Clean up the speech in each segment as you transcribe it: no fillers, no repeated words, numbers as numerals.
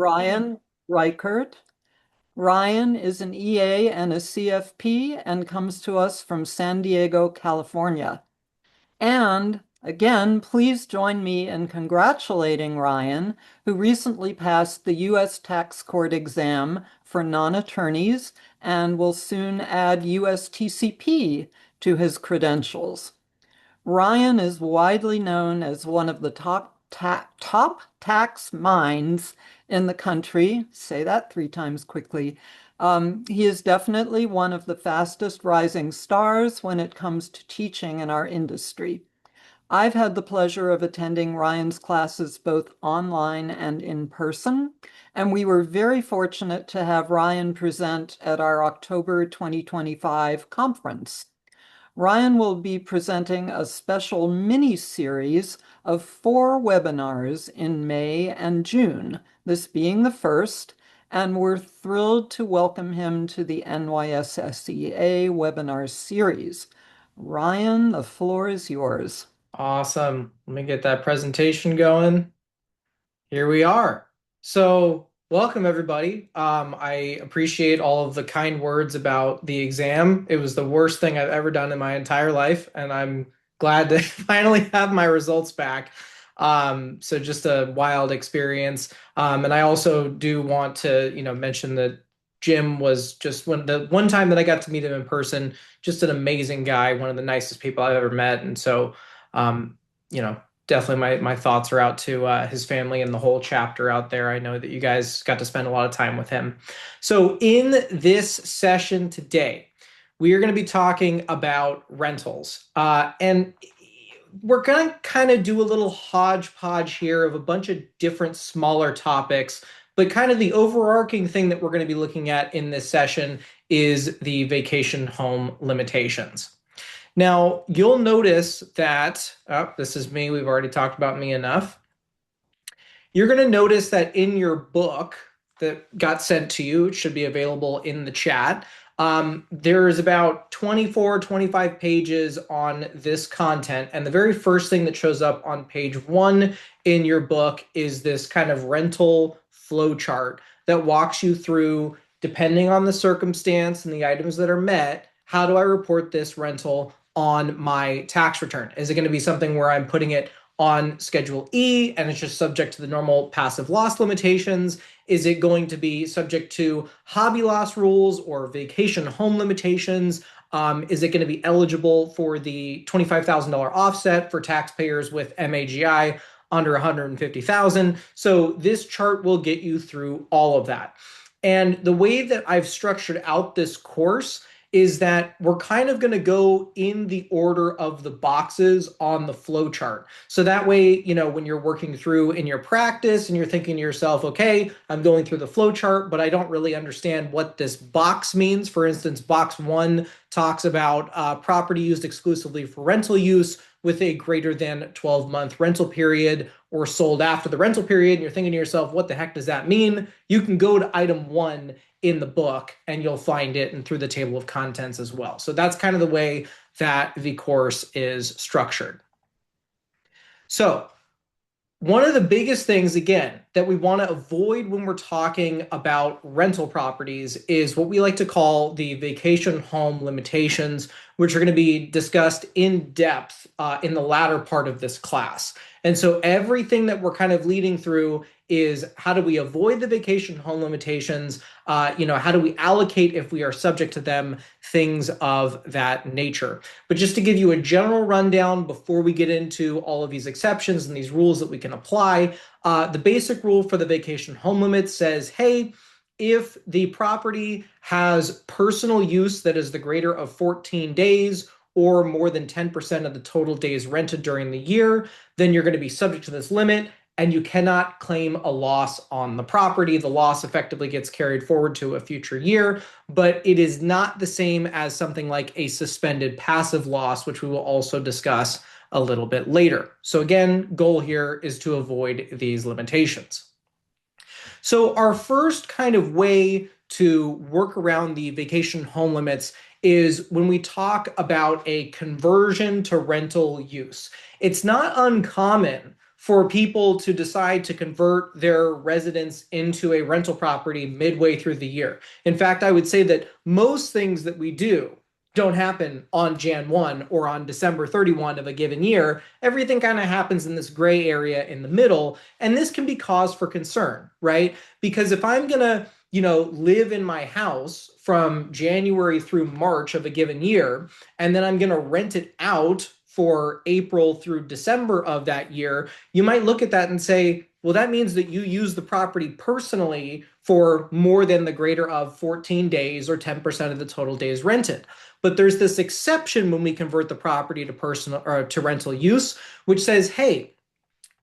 Ryan Reichert. Ryan is an EA and a CFP and comes to us from San Diego, California. And again, please join me in congratulating Ryan, who recently passed the U.S. Tax Court exam for non-attorneys and will soon add USTCP to his credentials. Ryan is widely known as one of the top tax minds in the country. Say that three times quickly. He is definitely one of the fastest rising stars when it comes to teaching in our industry. I've had the pleasure of attending Ryan's classes both online and in person, and we were very fortunate to have Ryan present at our October 2025 conference. Ryan will be presenting a special mini-series of 4 webinars in May and June, this being the first, and we're thrilled to welcome him to the NYSSEA webinar series. Ryan, the floor is yours. Awesome. Let me get that presentation going. Here we are. So, welcome everybody. I appreciate all of the kind words about the exam. It was the worst thing I've ever done in my entire life, and I'm glad to finally have my results back. So just a wild experience. And I also do want to, mention that Jim was just the one time that I got to meet him in person, just an amazing guy, one of the nicest people I've ever met. And so, um, you know, definitely my thoughts are out to his family and the whole chapter out there. I know that you guys got to spend a lot of time with him. So in this session today, we are going to be talking about rentals. And we're going to kind of do a little hodgepodge here of a bunch of different smaller topics, but kind of the overarching thing that we're going to be looking at in this session is the vacation home limitations. Now, you'll notice that, this is me, we've already talked about me enough. You're going to notice that in your book that got sent to you, it should be available in the chat. There's about 24, 25 pages on this content. And the very first thing that shows up on page 1 in your book is this kind of rental flow chart that walks you through, depending on the circumstance and the items that are met, how do I report this rental on my tax return? Is it going to be something where I'm putting it on Schedule E and it's just subject to the normal passive loss limitations? Is it going to be subject to hobby loss rules or vacation home limitations? Is it going to be eligible for the $25,000 offset for taxpayers with MAGI under 150,000? So this chart will get you through all of that. And the way that I've structured out this course is that we're kind of going to go in the order of the boxes on the flow chart. So that way, when you're working through in your practice and you're thinking to yourself, okay, I'm going through the flow chart, but I don't really understand what this box means. For instance, box 1 talks about property used exclusively for rental use with a greater than 12-month rental period or sold after the rental period. And you're thinking to yourself, what the heck does that mean? You can go to item 1 in the book and you'll find it and through the table of contents as well. So that's kind of the way that the course is structured. So one of the biggest things, again, that we want to avoid when we're talking about rental properties is what we like to call the vacation home limitations, which are going to be discussed in depth in the latter part of this class. And so everything that we're kind of leading through is how do we avoid the vacation home limitations? How do we allocate if we are subject to them? Things of that nature. But just to give you a general rundown before we get into all of these exceptions and these rules that we can apply, the basic rule for the vacation home limit says, hey, if the property has personal use that is the greater of 14 days or more than 10% of the total days rented during the year, then you're going to be subject to this limit and you cannot claim a loss on the property. The loss effectively gets carried forward to a future year, but it is not the same as something like a suspended passive loss, which we will also discuss a little bit later. So again, goal here is to avoid these limitations. So our first kind of way to work around the vacation home limits is when we talk about a conversion to rental use. It's not uncommon for people to decide to convert their residence into a rental property midway through the year. In fact, I would say that most things that we do don't happen on Jan 1 or on December 31 of a given year. Everything kind of happens in this gray area in the middle. And this can be cause for concern, right? Because if I'm going to, live in my house from January through March of a given year, and then I'm going to rent it out for April through December of that year, you might look at that and say, well, that means that you use the property personally for more than the greater of 14 days or 10% of the total days rented. But there's this exception when we convert the property to personal or to rental use, which says, hey,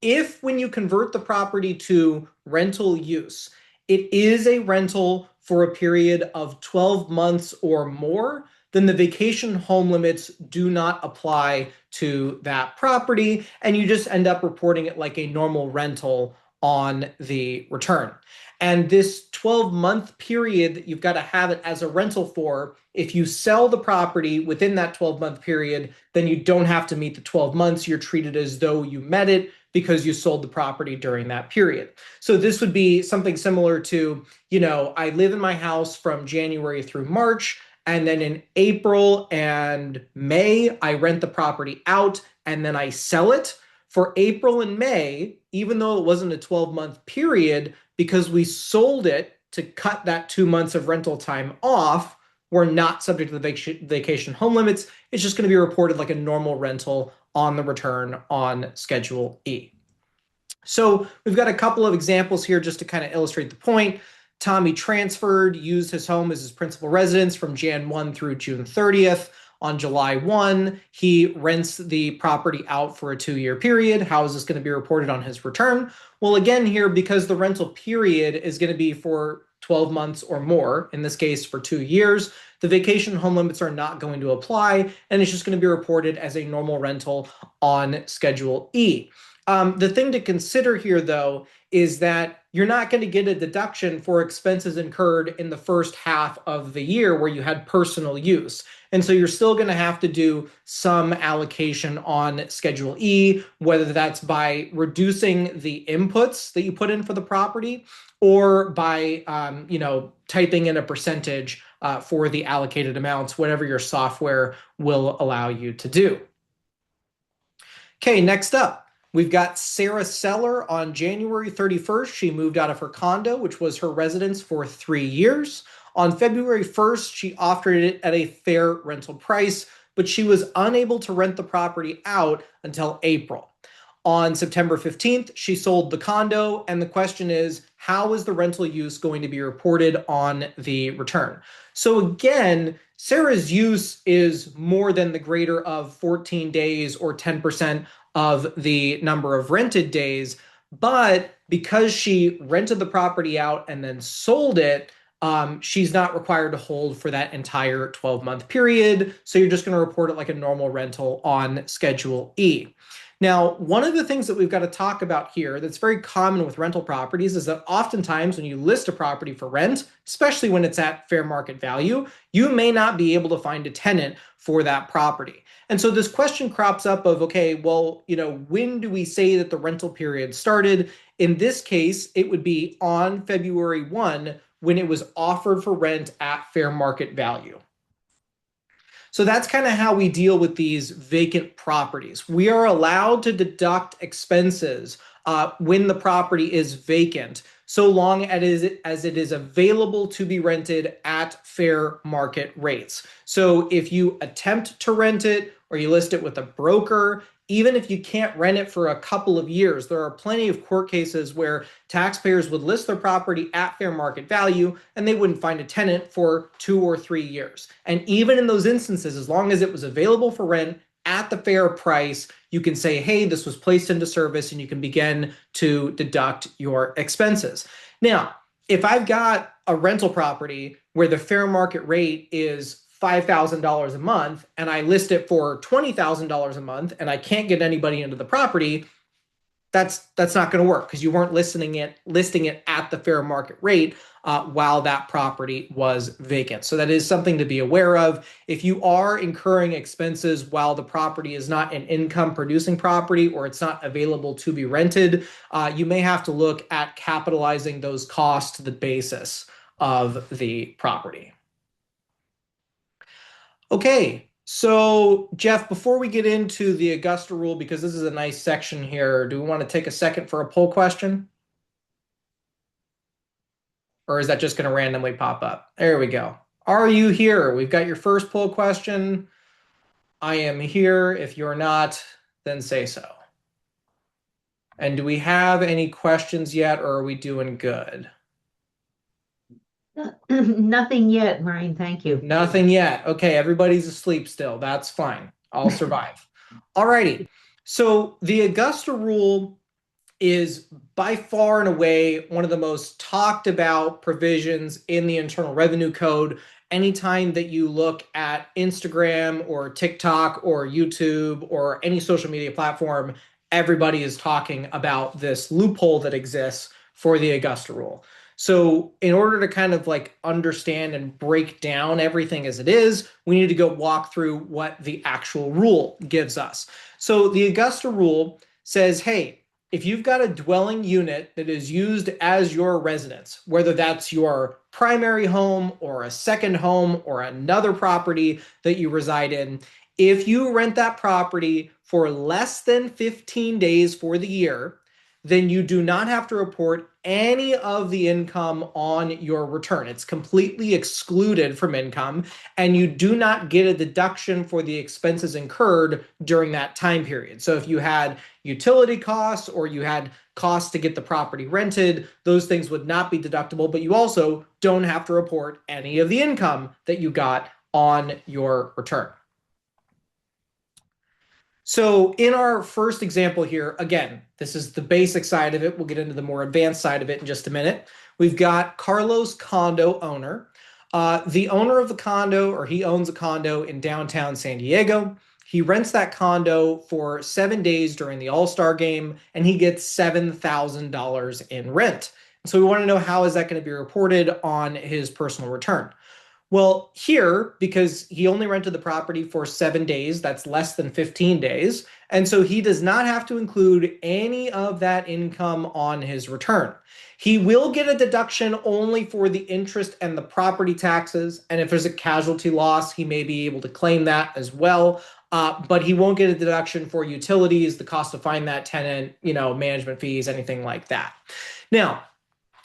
if when you convert the property to rental use, it is a rental for a period of 12 months or more, then the vacation home limits do not apply to that property, and you just end up reporting it like a normal rental on the return. And this 12-month period that you've got to have it as a rental for, if you sell the property within that 12-month period, then you don't have to meet the 12 months. You're treated as though you met it because you sold the property during that period. So this would be something similar to, I live in my house from January through March, and then in April and May, I rent the property out and then I sell it. For April and May, even though it wasn't a 12-month period, because we sold it to cut that 2 months of rental time off, we're not subject to the vacation home limits. It's just going to be reported like a normal rental on the return on Schedule E. So we've got a couple of examples here just to kind of illustrate the point. Tommy transferred, used his home as his principal residence from Jan 1 through June 30th. On July 1, he rents the property out for a 2-year period. How is this going to be reported on his return? Well, again, here, because the rental period is going to be for 12 months or more, in this case for 2 years, the vacation home limits are not going to apply, and it's just going to be reported as a normal rental on Schedule E. The thing to consider here, though, is that you're not going to get a deduction for expenses incurred in the first half of the year where you had personal use. And so you're still going to have to do some allocation on Schedule E, whether that's by reducing the inputs that you put in for the property or by, typing in a percentage for the allocated amounts, whatever your software will allow you to do. Okay, next up. We've got Sarah Seller on January 31st. She moved out of her condo, which was her residence for 3 years. On February 1st, she offered it at a fair rental price, but she was unable to rent the property out until April. On September 15th, she sold the condo, and the question is, how is the rental use going to be reported on the return? So again, Sarah's use is more than the greater of 14 days or 10% of the number of rented days, but because she rented the property out and then sold it, she's not required to hold for that entire 12-month period. So you're just going to report it like a normal rental on Schedule E. Now, one of the things that we've got to talk about here that's very common with rental properties is that oftentimes when you list a property for rent, especially when it's at fair market value, you may not be able to find a tenant for that property. And so this question crops up of, okay, well, when do we say that the rental period started? In this case, it would be on February 1 when it was offered for rent at fair market value. So that's kind of how we deal with these vacant properties. We are allowed to deduct expenses when the property is vacant, so long as it is available to be rented at fair market rates. So if you attempt to rent it or you list it with a broker, even if you can't rent it for a couple of years, there are plenty of court cases where taxpayers would list their property at fair market value and they wouldn't find a tenant for 2 or 3 years. And even in those instances, as long as it was available for rent at the fair price, you can say, hey, this was placed into service, and you can begin to deduct your expenses. Now, if I've got a rental property where the fair market rate is $5,000 a month and I list it for $20,000 a month and I can't get anybody into the property, that's not going to work because you weren't listing it at the fair market rate while that property was vacant. So that is something to be aware of. If you are incurring expenses while the property is not an income producing property or it's not available to be rented, you may have to look at capitalizing those costs to the basis of the property. Okay, so Jeff, before we get into the Augusta rule, because this is a nice section here, do we want to take a second for a poll question? Or is that just going to randomly pop up? There we go. Are you here? We've got your first poll question. I am here. If you're not, then say so. And do we have any questions yet, or are we doing good? Nothing yet, Ryan. Thank you. Nothing yet. Okay, everybody's asleep still. That's fine. I'll survive. Alrighty. So the Augusta rule is by far and away one of the most talked about provisions in the Internal Revenue Code. Anytime that you look at Instagram or TikTok or YouTube or any social media platform, everybody is talking about this loophole that exists for the Augusta rule. So in order to kind of like understand and break down everything as it is, we need to go walk through what the actual rule gives us. So the Augusta rule says, hey, if you've got a dwelling unit that is used as your residence, whether that's your primary home or a second home or another property that you reside in, if you rent that property for less than 15 days for the year, then you do not have to report any of the income on your return. It's completely excluded from income, and you do not get a deduction for the expenses incurred during that time period. So if you had utility costs or you had costs to get the property rented, those things would not be deductible, but you also don't have to report any of the income that you got on your return. So in our first example here, again, this is the basic side of it. We'll get into the more advanced side of it in just a minute. We've got Carlos, condo owner. The owner of the condo, or he owns a condo in downtown San Diego. He rents that condo for 7 days during the All-Star game, and he gets $7,000 in rent. So we want to know, how is that going to be reported on his personal return? Well, here, because he only rented the property for 7 days, that's less than 15 days. And so he does not have to include any of that income on his return. He will get a deduction only for the interest and the property taxes. And if there's a casualty loss, he may be able to claim that as well. But he won't get a deduction for utilities, the cost to find that tenant, management fees, anything like that. Now,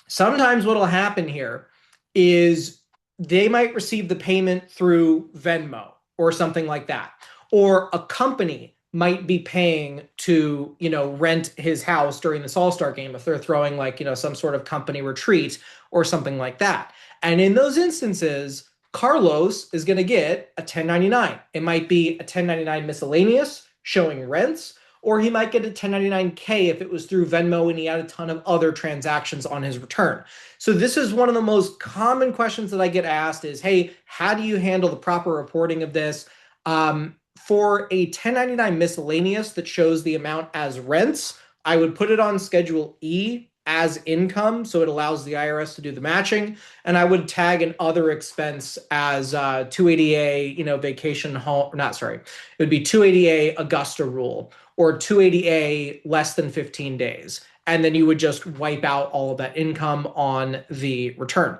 sometimes what will happen here is they might receive the payment through Venmo or something like that. Or a company might be paying to, rent his house during this All-Star game if they're throwing some sort of company retreat or something like that. And in those instances, Carlos is going to get a 1099. It might be a 1099 miscellaneous showing rents, or he might get a 1099K if it was through Venmo and he had a ton of other transactions on his return. So this is one of the most common questions that I get asked is, hey, how do you handle the proper reporting of this? For a 1099 miscellaneous that shows the amount as rents, I would put it on Schedule E as income, so it allows the IRS to do the matching, and I would tag an other expense as 280A, vacation home, not sorry, it would be 280A Augusta rule, or 280A less than 15 days. And then you would just wipe out all of that income on the return.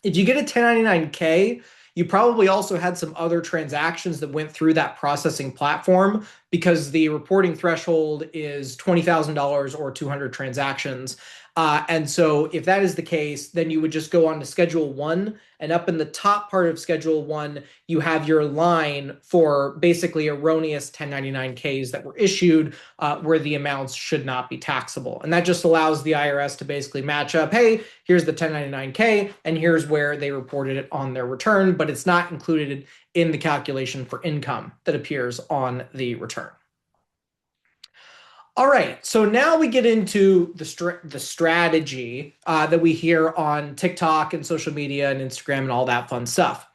If you get a 1099K, you probably also had some other transactions that went through that processing platform, because the reporting threshold is $20,000 or 200 transactions. And so if that is the case, then you would just go on to Schedule 1, and up in the top part of Schedule 1, you have your line for basically erroneous 1099Ks that were issued where the amounts should not be taxable. And that just allows the IRS to basically match up, hey, here's the 1099K, and here's where they reported it on their return, but it's not included in the calculation for income that appears on the return. All right, so now we get into the strategy that we hear on TikTok and social media and Instagram and all that fun stuff.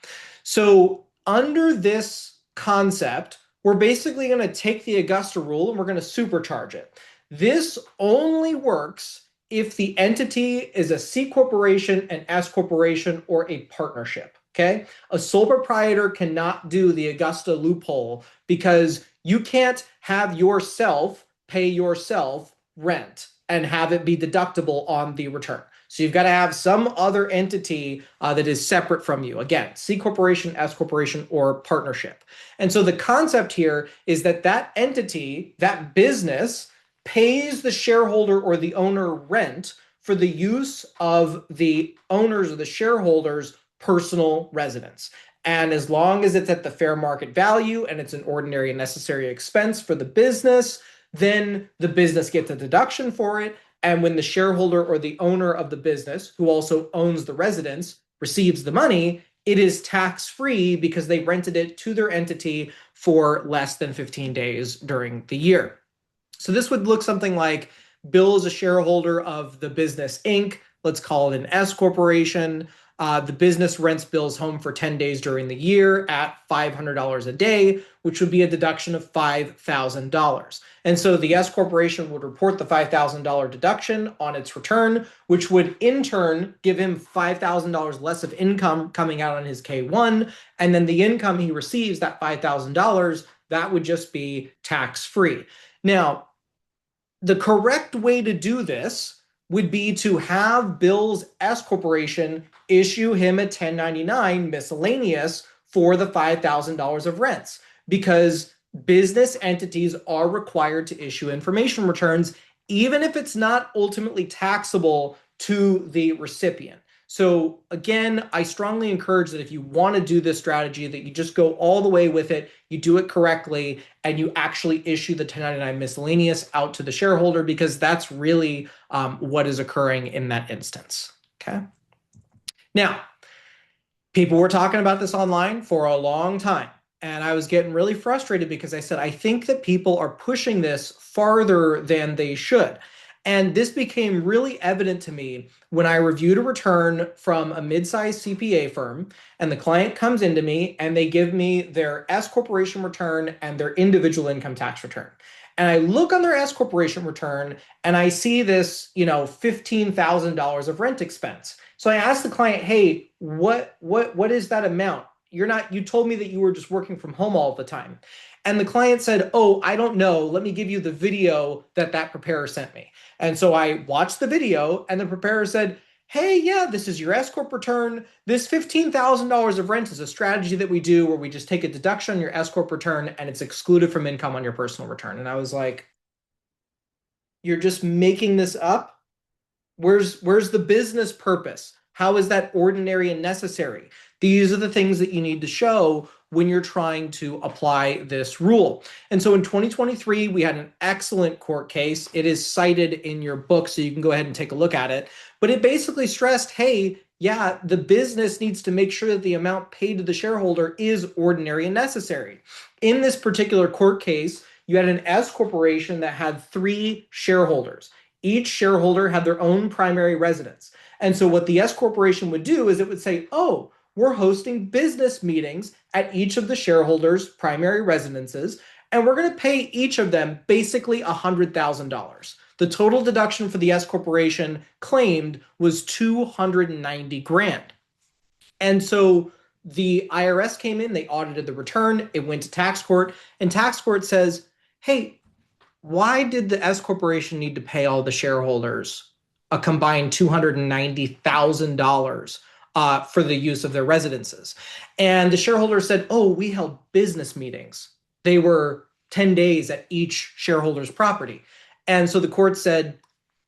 So under this concept, we're basically going to take the Augusta rule and we're going to supercharge it. This only works if the entity is a C corporation, an S corporation, or a partnership. Okay. A sole proprietor cannot do the Augusta loophole because you can't have yourself pay yourself rent and have it be deductible on the return. So you've got to have some other entity that is separate from you. Again, C corporation, S corporation, or partnership. And so the concept here is that that entity, that business, pays the shareholder or the owner rent for the use of the owner's or the shareholder's personal residence. And as long as it's at the fair market value and it's an ordinary and necessary expense for the business, then the business gets a deduction for it. And when the shareholder or the owner of the business, who also owns the residence, receives the money, it is tax-free because they rented it to their entity for less than 15 days during the year. So this would look something like Bill is a shareholder of the business Inc. Let's call it an S corporation. The business rents Bill's home for 10 days during the year at $500 a day, which would be a deduction of $5,000. And so the S corporation would report the $5,000 deduction on its return, which would in turn give him $5,000 less of income coming out on his K1. And then the income he receives, that $5,000, that would just be tax-free. Now, the correct way to do this would be to have Bill's S corporation issue him a 1099 miscellaneous for the $5,000 of rents, because business entities are required to issue information returns, even if it's not ultimately taxable to the recipient. So again, I strongly encourage that if you want to do this strategy, that you just go all the way with it, you do it correctly, and you actually issue the 1099 miscellaneous out to the shareholder, because that's really what is occurring in that instance. Okay. Now, people were talking about this online for a long time, and I was getting really frustrated because I said, I think that people are pushing this farther than they should. And this became really evident to me when I reviewed a return from a mid-sized CPA firm, and the client comes into me and they give me their S corporation return and their individual income tax return. And I look on their S corporation return and I see this, $15,000 of rent expense. So I asked the client, hey, what is that amount? You told me that you were just working from home all the time. And the client said, oh, I don't know. Let me give you the video that preparer sent me. And so I watched the video, and the preparer said, hey, yeah, this is your S Corp return. This $15,000 of rent is a strategy that we do where we just take a deduction on your S Corp return and it's excluded from income on your personal return. And I was like, you're just making this up? Where's the business purpose? How is that ordinary and necessary? These are the things that you need to show when you're trying to apply this rule. And so in 2023, we had an excellent court case. It is cited in your book, so you can go ahead and take a look at it. But it basically stressed, hey, yeah, the business needs to make sure that the amount paid to the shareholder is ordinary and necessary. In this particular court case, you had an S corporation that had 3 shareholders. Each shareholder had their own primary residence. And so what the S corporation would do is it would say, oh, we're hosting business meetings at each of the shareholders' primary residences, and we're going to pay each of them basically $100,000. The total deduction for the S corporation claimed was $290,000. And so the IRS came in, they audited the return, it went to tax court, and tax court says, hey, why did the S corporation need to pay all the shareholders a combined $290,000 for the use of their residences? And the shareholders said, oh, we held business meetings. They were 10 days at each shareholder's property. And so the court said,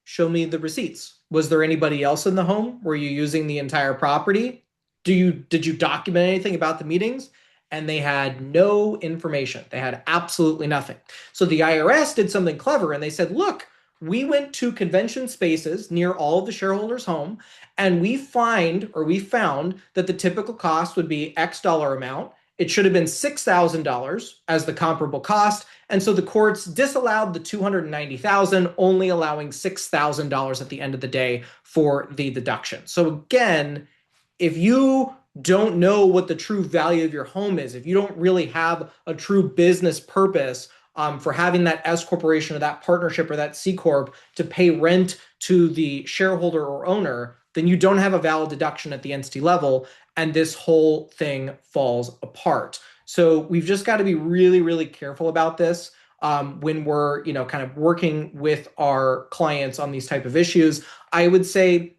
show me the receipts. Was there anybody else in the home? Were you using the entire property? Did you document anything about the meetings? And they had no information. They had absolutely nothing. So the IRS did something clever, and they said, look, we went to convention spaces near all of the shareholders' home, and we found that the typical cost would be X dollar amount. It should have been $6,000 as the comparable cost. And so the courts disallowed the $290,000, only allowing $6,000 at the end of the day for the deduction. So again, if you don't know what the true value of your home is, if you don't really have a true business purpose for having that S corporation or that partnership or that C corp to pay rent to the shareholder or owner, then you don't have a valid deduction at the entity level, and this whole thing falls apart. So we've just got to be really, really careful about this when we're, kind of working with our clients on these type of issues. I would say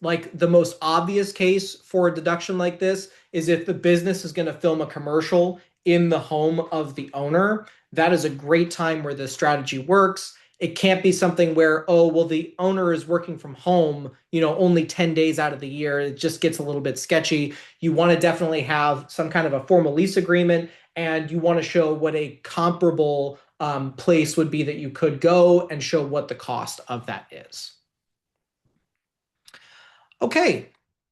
like the most obvious case for a deduction like this is if the business is going to film a commercial in the home of the owner. That is a great time where this strategy works. It can't be something where, oh, well, the owner is working from home, only 10 days out of the year. It just gets a little bit sketchy. You want to definitely have some kind of a formal lease agreement, and you want to show what a comparable place would be that you could go and show what the cost of that is. Okay,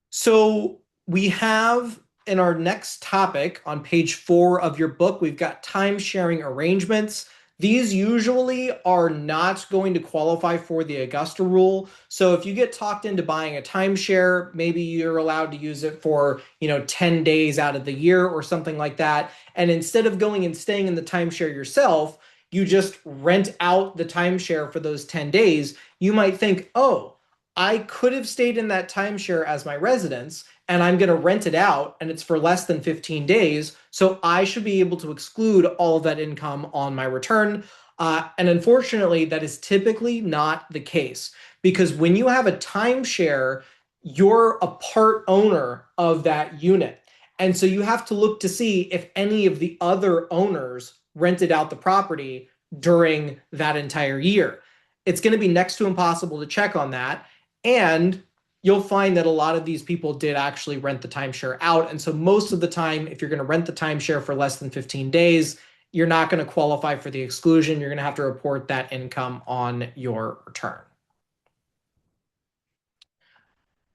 so we have in our next topic on page 4 of your book, we've got time sharing arrangements. These usually are not going to qualify for the Augusta rule. So if you get talked into buying a timeshare, maybe you're allowed to use it for, 10 days out of the year or something like that. And instead of going and staying in the timeshare yourself, you just rent out the timeshare for those 10 days. You might think, oh, I could have stayed in that timeshare as my residence, and I'm going to rent it out, and it's for less than 15 days. So I should be able to exclude all of that income on my return. And unfortunately, that is typically not the case, because when you have a timeshare, you're a part owner of that unit. And so you have to look to see if any of the other owners rented out the property during that entire year. It's going to be next to impossible to check on that. And you'll find that a lot of these people did actually rent the timeshare out. And so most of the time, if you're going to rent the timeshare for less than 15 days, you're not going to qualify for the exclusion. You're going to have to report that income on your return.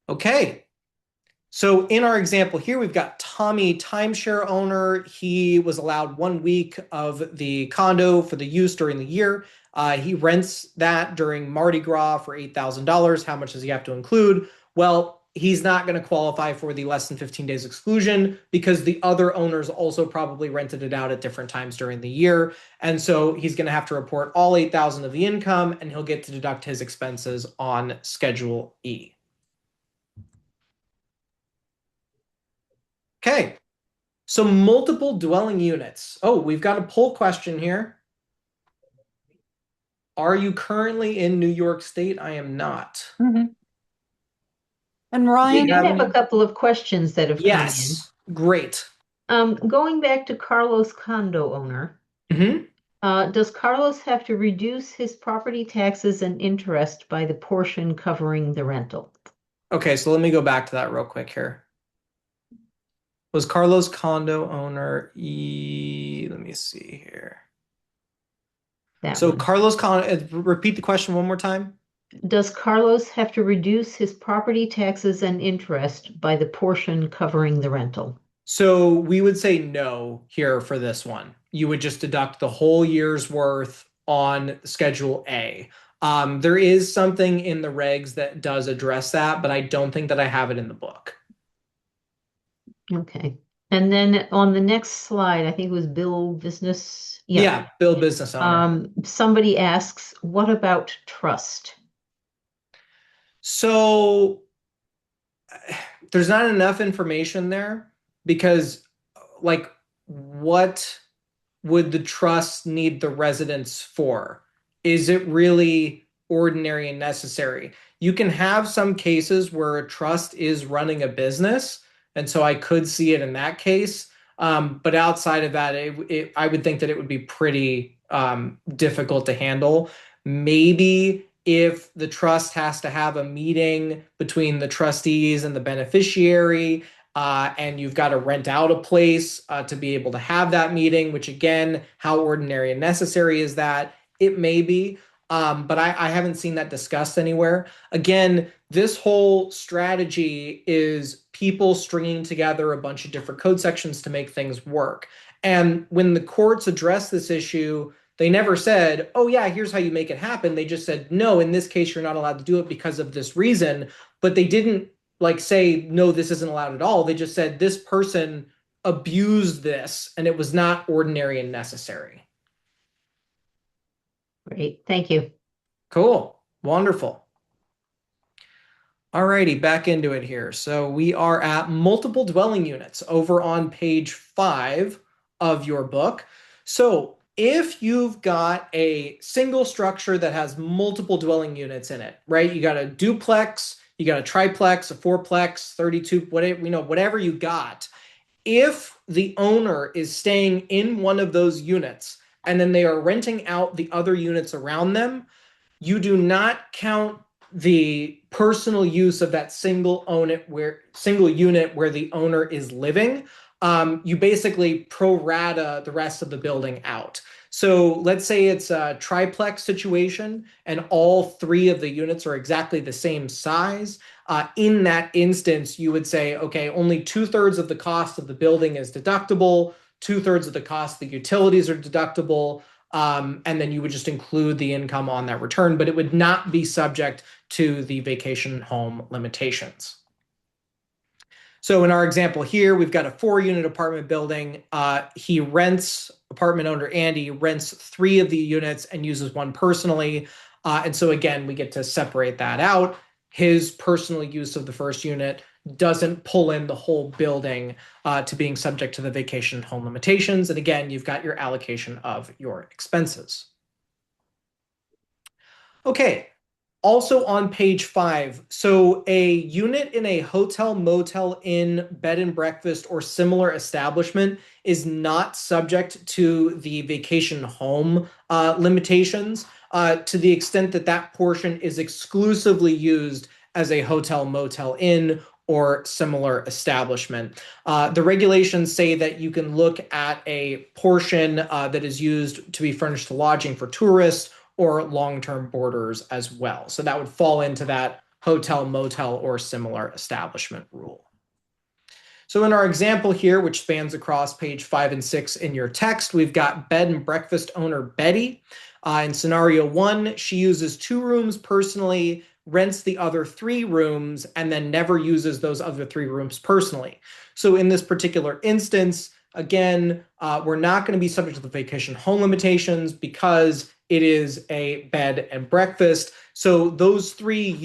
Okay. So in our example here, we've got Tommy, timeshare owner. He was allowed 1 week of the condo for the use during the year. He rents that during Mardi Gras for $8,000. How much does he have to include? Well, he's not going to qualify for the less than 15 days exclusion because the other owners also probably rented it out at different times during the year. And so he's going to have to report all 8,000 of the income, and he'll get to deduct his expenses on Schedule E. Okay, so multiple dwelling units. Oh, we've got a poll question here. Are you currently in New York State? I am not. And We Ryan, do have a couple of questions that have come in. Yes, great. Going back to Carlos condo owner, does Carlos have to reduce his property taxes and interest by the portion covering the rental? Okay, so let me go back to that real quick here. Was Carlos condo owner E? Let me see here. That So one. Carlos condo, repeat the question one more time. Does Carlos have to reduce his property taxes and interest by the portion covering the rental? So we would say no here for this one. You would just deduct the whole year's worth on Schedule A. There is something in the regs that does address that, but I don't think that I have it in the book. Okay. And then on the next slide, I think it was Bill Business. Yeah, Bill business owner. Somebody asks, what about trust? So there's not enough information there because, like, what would the trust need the residents for? Is it really ordinary and necessary? You can have some cases where a trust is running a business, and so I could see it in that case. But outside of that, I would think that it would be pretty difficult to handle. Maybe if the trust has to have a meeting between the trustees and the beneficiary, and you've got to rent out a place to be able to have that meeting, which again, how ordinary and necessary is that? It may be, but I haven't seen that discussed anywhere. Again, this whole strategy is people stringing together a bunch of different code sections to make things work. And when the courts address this issue, they never said, oh yeah, here's how you make it happen. They just said, no, in this case, you're not allowed to do it because of this reason. But they didn't say, no, this isn't allowed at all. They just said this person abused this and it was not ordinary and necessary. Great, thank you. Cool. Wonderful. Alrighty, back into it here. So we are at multiple dwelling units over on page 5 of your book. So if you've got a single structure that has multiple dwelling units in it, right? You got a duplex, you got a triplex, a fourplex, 32, whatever, whatever you got. If the owner is staying in one of those units and then they are renting out the other units around them, you do not count the personal use of that single unit where the owner is living. You basically pro rata the rest of the building out. So let's say it's a triplex situation and all 3 of the units are exactly the same size. In that instance, you would say, okay, only 2/3 of the cost of the building is deductible, 2/3 of the cost of the utilities are deductible, and then you would just include the income on that return, but it would not be subject to the vacation home limitations. So in our example here, we've got a 4-unit apartment building. Apartment owner Andy rents 3 of the units and uses 1 personally. And so again, we get to separate that out. His personal use of the first unit doesn't pull in the whole building to being subject to the vacation home limitations. And again, you've got your allocation of your expenses. Okay, also on page 5, so a unit in a hotel, motel, inn, bed and breakfast, or similar establishment is not subject to the vacation home limitations to the extent that that portion is exclusively used as a hotel, motel, inn, or similar establishment. The regulations say that you can look at a portion that is used to be furnished to lodging for tourists or long-term boarders as well. So that would fall into that hotel, motel, or similar establishment rule. So in our example here, which spans across page 5 and 6 in your text, we've got bed and breakfast owner Betty. In scenario 1, she uses 2 rooms personally, rents the other 3 rooms, and then never uses those other 3 rooms personally. So in this particular instance, again, we're not going to be subject to the vacation home limitations because it is a bed and breakfast. So those 3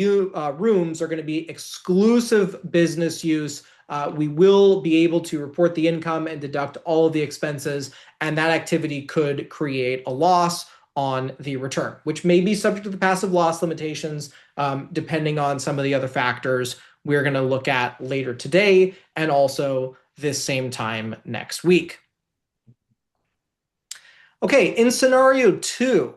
rooms are going to be exclusive business use. We will be able to report the income and deduct all of the expenses, and that activity could create a loss on the return, which may be subject to the passive loss limitations, depending on some of the other factors we're going to look at later today and also this same time next week. Okay, in scenario 2,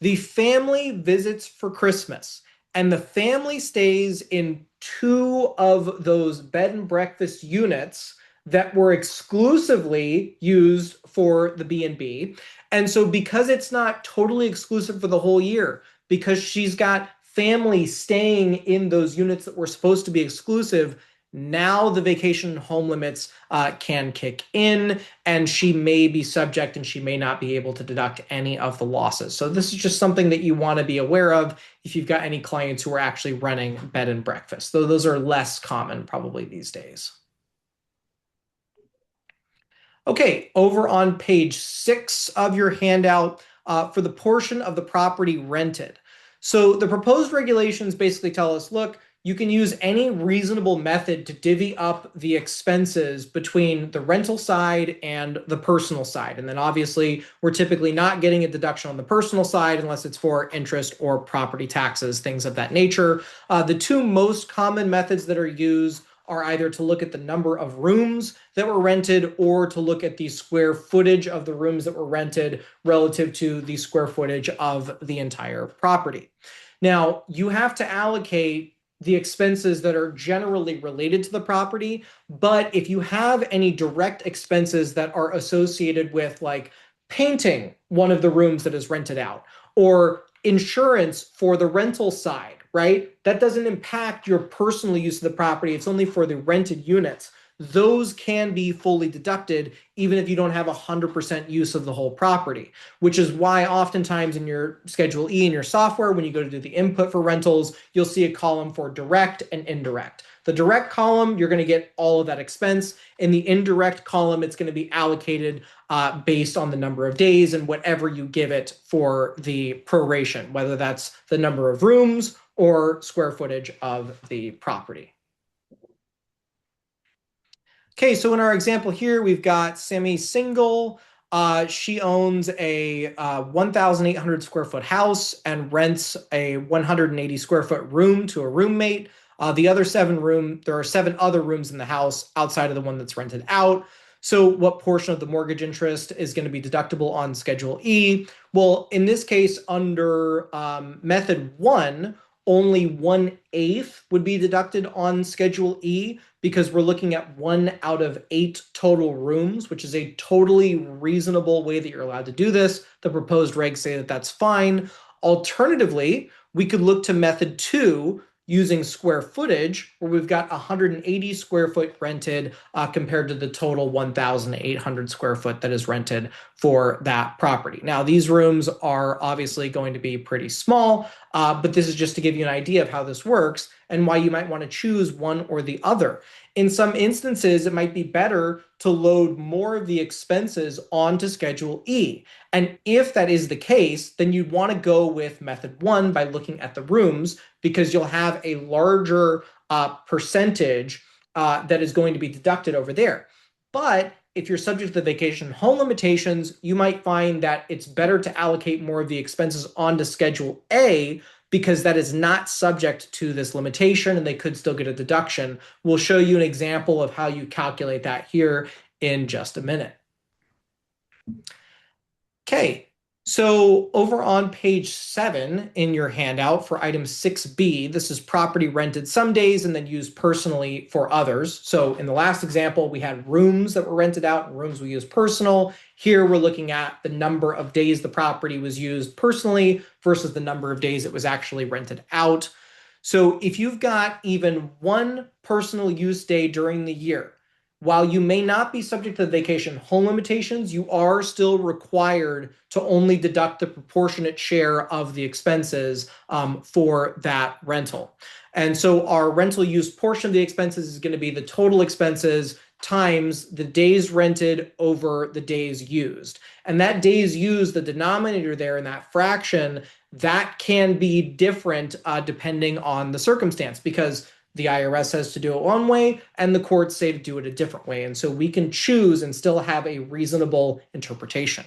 the family visits for Christmas and the family stays in 2 of those bed and breakfast units that were exclusively used for the B&B. And so because it's not totally exclusive for the whole year, because she's got family staying in those units that were supposed to be exclusive, now the vacation home limits can kick in, and she may be subject and she may not be able to deduct any of the losses. So this is just something that you want to be aware of if you've got any clients who are actually running bed and breakfast, though those are less common probably these days. Okay, over on page 6 of your handout for the portion of the property rented. So the proposed regulations basically tell us, look, you can use any reasonable method to divvy up the expenses between the rental side and the personal side. And then obviously, we're typically not getting a deduction on the personal side unless it's for interest or property taxes, things of that nature. The 2 most common methods that are used are either to look at the number of rooms that were rented or to look at the square footage of the rooms that were rented relative to the square footage of the entire property. Now, you have to allocate the expenses that are generally related to the property, but if you have any direct expenses that are associated with like painting one of the rooms that is rented out or insurance for the rental side, right? That doesn't impact your personal use of the property. It's only for the rented units. those can be fully deducted even if you don't have 100% use of the whole property, which is why oftentimes in your Schedule E in your software, when you go to do the input for rentals, you'll see a column for direct and indirect. The direct column, you're going to get all of that expense. In the indirect column, it's going to be allocated based on the number of days and whatever you give it for the proration, whether that's the number of rooms or square footage of the property. Okay, so in our example here, we've got Sammy single. She owns a 1,800 square foot house and rents a 180 square foot room to a roommate. There are 7 other rooms in the house outside of the one that's rented out. So what portion of the mortgage interest is going to be deductible on Schedule E? Well, in this case, under method 1, only 1/8 would be deducted on Schedule E because we're looking at 1 out of 8 total rooms, which is a totally reasonable way that you're allowed to do this. The proposed regs say that that's fine. Alternatively, we could look to method 2 using square footage, where we've got 180 square foot rented compared to the total 1,800 square foot that is rented for that property. Now, these rooms are obviously going to be pretty small, but this is just to give you an idea of how this works and why you might want to choose one or the other. In some instances, it might be better to load more of the expenses onto Schedule E. And if that is the case, then you'd want to go with method 1 by looking at the rooms, because you'll have a larger percentage that is going to be deducted over there. But if you're subject to the vacation home limitations, you might find that it's better to allocate more of the expenses onto Schedule A, because that is not subject to this limitation and they could still get a deduction. We'll show you an example of how you calculate that here in just a minute. Okay, so over on page 7 in your handout for item 6B, this is property rented some days and then used personally for others. So in the last example, we had rooms that were rented out and rooms we used personal. Here we're looking at the number of days the property was used personally versus the number of days it was actually rented out. So if you've got even one personal use day during the year, while you may not be subject to the vacation home limitations, you are still required to only deduct the proportionate share of the expenses for that rental. And so our rental use portion of the expenses is going to be the total expenses times the days rented over the days used. And that days used, the denominator there in that fraction, that can be different depending on the circumstance, because the IRS says to do it one way and the courts say to do it a different way. And so we can choose and still have a reasonable interpretation.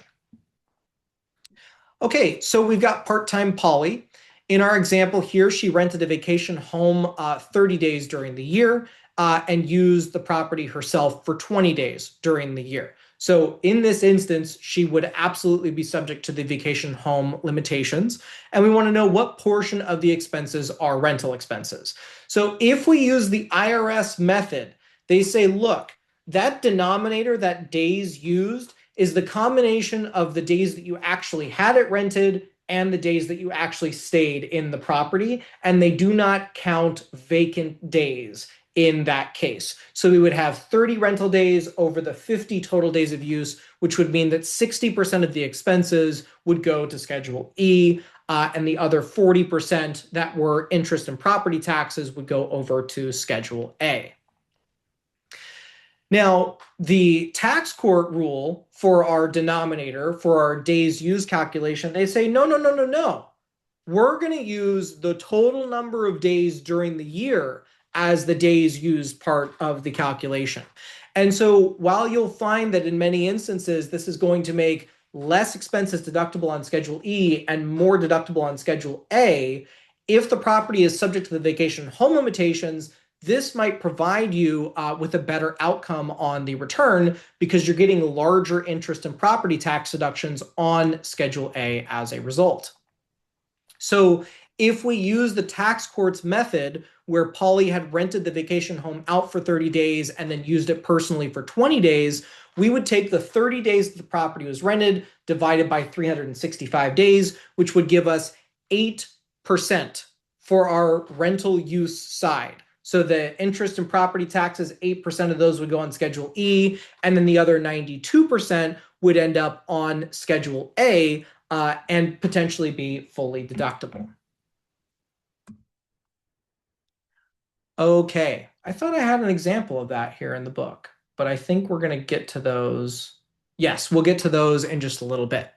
Okay, so we've got part-time Polly. In our example here, she rented a vacation home 30 days during the year and used the property herself for 20 days during the year. So in this instance, she would absolutely be subject to the vacation home limitations. And we want to know what portion of the expenses are rental expenses. So if we use the IRS method, they say, look, that denominator, that days used, is the combination of the days that you actually had it rented and the days that you actually stayed in the property. And they do not count vacant days in that case. So we would have 30 rental days over the 50 total days of use, which would mean that 60% of the expenses would go to Schedule E, and the other 40% that were interest and property taxes would go over to Schedule A. Now, the tax court rule for our denominator, for our days used calculation, they say, no. We're going to use the total number of days during the year as the days used part of the calculation. And so while you'll find that in many instances, this is going to make less expenses deductible on Schedule E and more deductible on Schedule A, if the property is subject to the vacation home limitations, this might provide you with a better outcome on the return because you're getting larger interest and property tax deductions on Schedule A as a result. So if we use the tax court's method where Polly had rented the vacation home out for 30 days and then used it personally for 20 days, we would take the 30 days that the property was rented divided by 365 days, which would give us 8% for our rental use side. So the interest and property taxes, 8% of those would go on Schedule E, and then the other 92% would end up on Schedule A and potentially be fully deductible. Okay, I thought I had an example of that here in the book, but I think we're going to get to those. Yes, we'll get to those in just a little bit.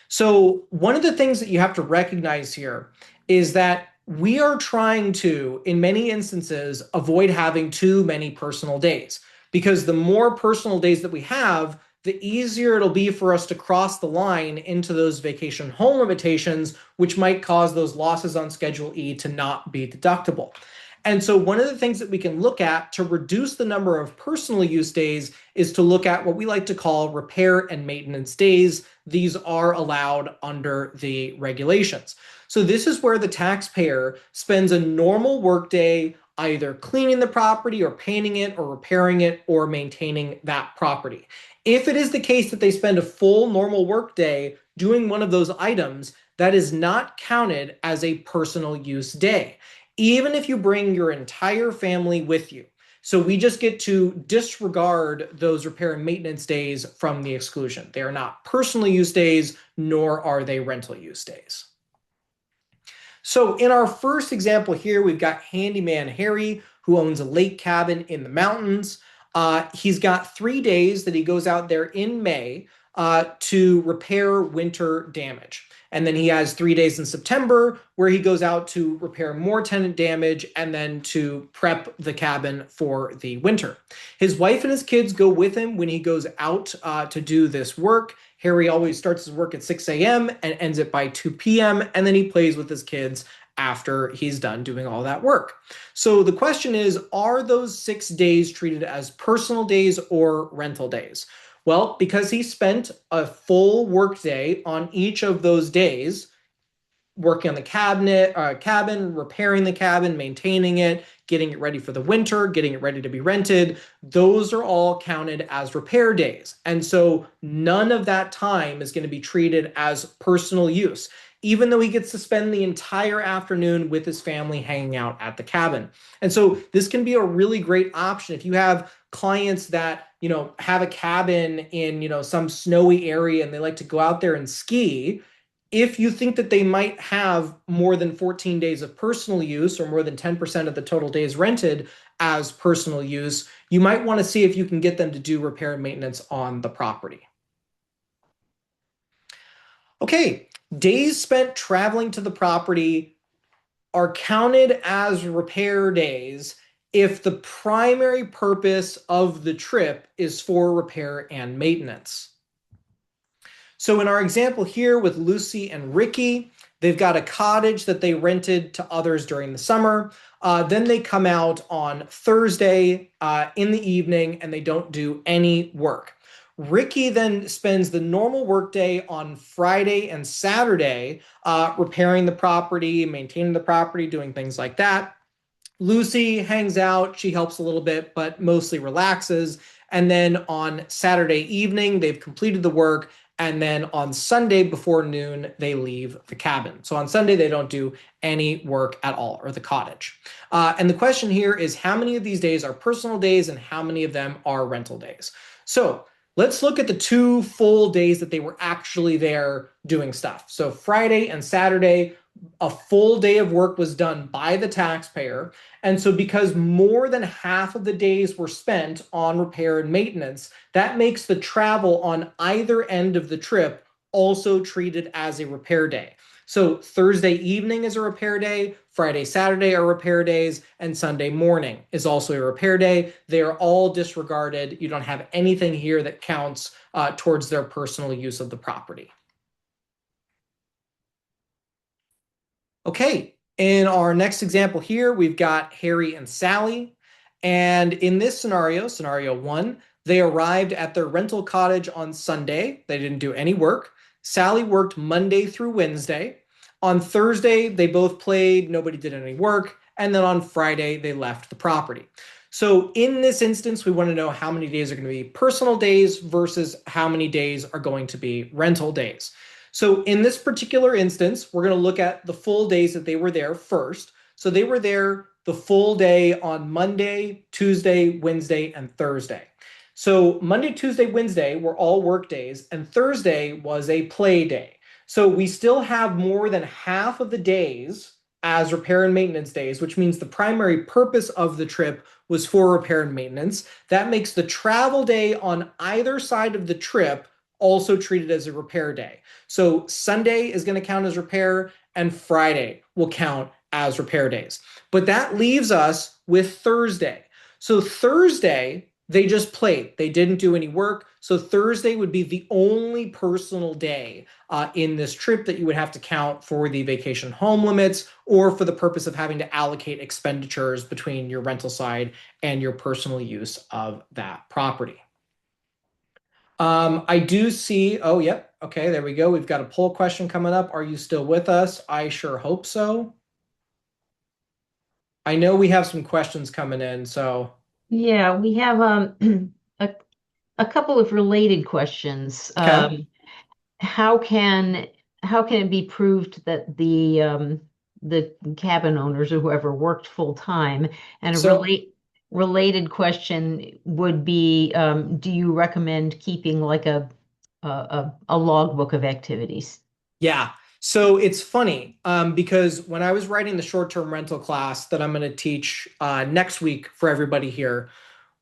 So one of the things that you have to recognize here is that we are trying to, in many instances, avoid having too many personal days, because the more personal days that we have, the easier it'll be for us to cross the line into those vacation home limitations, which might cause those losses on Schedule E to not be deductible. And so one of the things that we can look at to reduce the number of personal use days is to look at what we like to call repair and maintenance days. These are allowed under the regulations. So this is where the taxpayer spends a normal workday either cleaning the property or painting it or repairing it or maintaining that property. If it is the case that they spend a full normal workday doing one of those items, that is not counted as a personal use day, even if you bring your entire family with you. So we just get to disregard those repair and maintenance days from the exclusion. They are not personal use days, nor are they rental use days. So in our first example here, we've got Handyman Harry, who owns a lake cabin in the mountains. He's got 3 days that he goes out there in May to repair winter damage. And then he has 3 days in September where he goes out to repair more tenant damage and then to prep the cabin for the winter. His wife and his kids go with him when he goes out to do this work. Harry always starts his work at 6 a.m. and ends it by 2 p.m. And then he plays with his kids after he's done doing all that work. So the question is, are those 6 days treated as personal days or rental days? Well, because he spent a full workday on each of those days, working on the cabin, repairing the cabin, maintaining it, getting it ready for the winter, getting it ready to be rented, those are all counted as repair days. And so none of that time is going to be treated as personal use, even though he gets to spend the entire afternoon with his family hanging out at the cabin. And so this can be a really great option if you have clients that, have a cabin in, some snowy area and they like to go out there and ski. If you think that they might have more than 14 days of personal use or more than 10% of the total days rented as personal use, you might want to see if you can get them to do repair and maintenance on the property. Okay, days spent traveling to the property are counted as repair days if the primary purpose of the trip is for repair and maintenance. So in our example here with Lucy and Ricky, they've got a cottage that they rented to others during the summer. Then they come out on Thursday in the evening and they don't do any work. Ricky then spends the normal workday on Friday and Saturday repairing the property, maintaining the property, doing things like that. Lucy hangs out, she helps a little bit, but mostly relaxes. And then on Saturday evening, they've completed the work. And then on Sunday before noon, they leave the cabin. So on Sunday, they don't do any work at all, or the cottage. And the question here is, how many of these days are personal days and how many of them are rental days? So let's look at the 2 full days that they were actually there doing stuff. So Friday and Saturday, a full day of work was done by the taxpayer. And so because more than half of the days were spent on repair and maintenance, that makes the travel on either end of the trip also treated as a repair day. So Thursday evening is a repair day, Friday, Saturday are repair days, and Sunday morning is also a repair day. They are all disregarded. You don't have anything here that counts towards their personal use of the property. Okay, in our next example here, we've got Harry and Sally. And in this scenario 1, they arrived at their rental cottage on Sunday. They didn't do any work. Sally worked Monday through Wednesday. On Thursday, they both played, nobody did any work. And then on Friday, they left the property. So in this instance, we want to know how many days are going to be personal days versus how many days are going to be rental days. So in this particular instance, we're going to look at the full days that they were there first. So they were there the full day on Monday, Tuesday, Wednesday, and Thursday. So Monday, Tuesday, Wednesday were all work days, and Thursday was a play day. So we still have more than half of the days as repair and maintenance days, which means the primary purpose of the trip was for repair and maintenance. That makes the travel day on either side of the trip also treated as a repair day. So Sunday is going to count as repair, and Friday will count as repair days. But that leaves us with Thursday. So Thursday, they just played. They didn't do any work. So Thursday would be the only personal day in this trip that you would have to count for the vacation home limits or for the purpose of having to allocate expenditures between your rental side and your personal use of that property. I do see, oh, yep. Okay, there we go. We've got a poll question coming up. Are you still with us? I sure hope so. I know we have some questions coming in, so. Yeah, we have a, a couple of related questions. Okay. How can how can it be proved that the cabin owners or whoever worked full time? And a So related question would be, do you recommend keeping like a logbook of activities? yeah. So it's funny because when I was writing the short-term rental class that I'm going to teach next week for everybody here,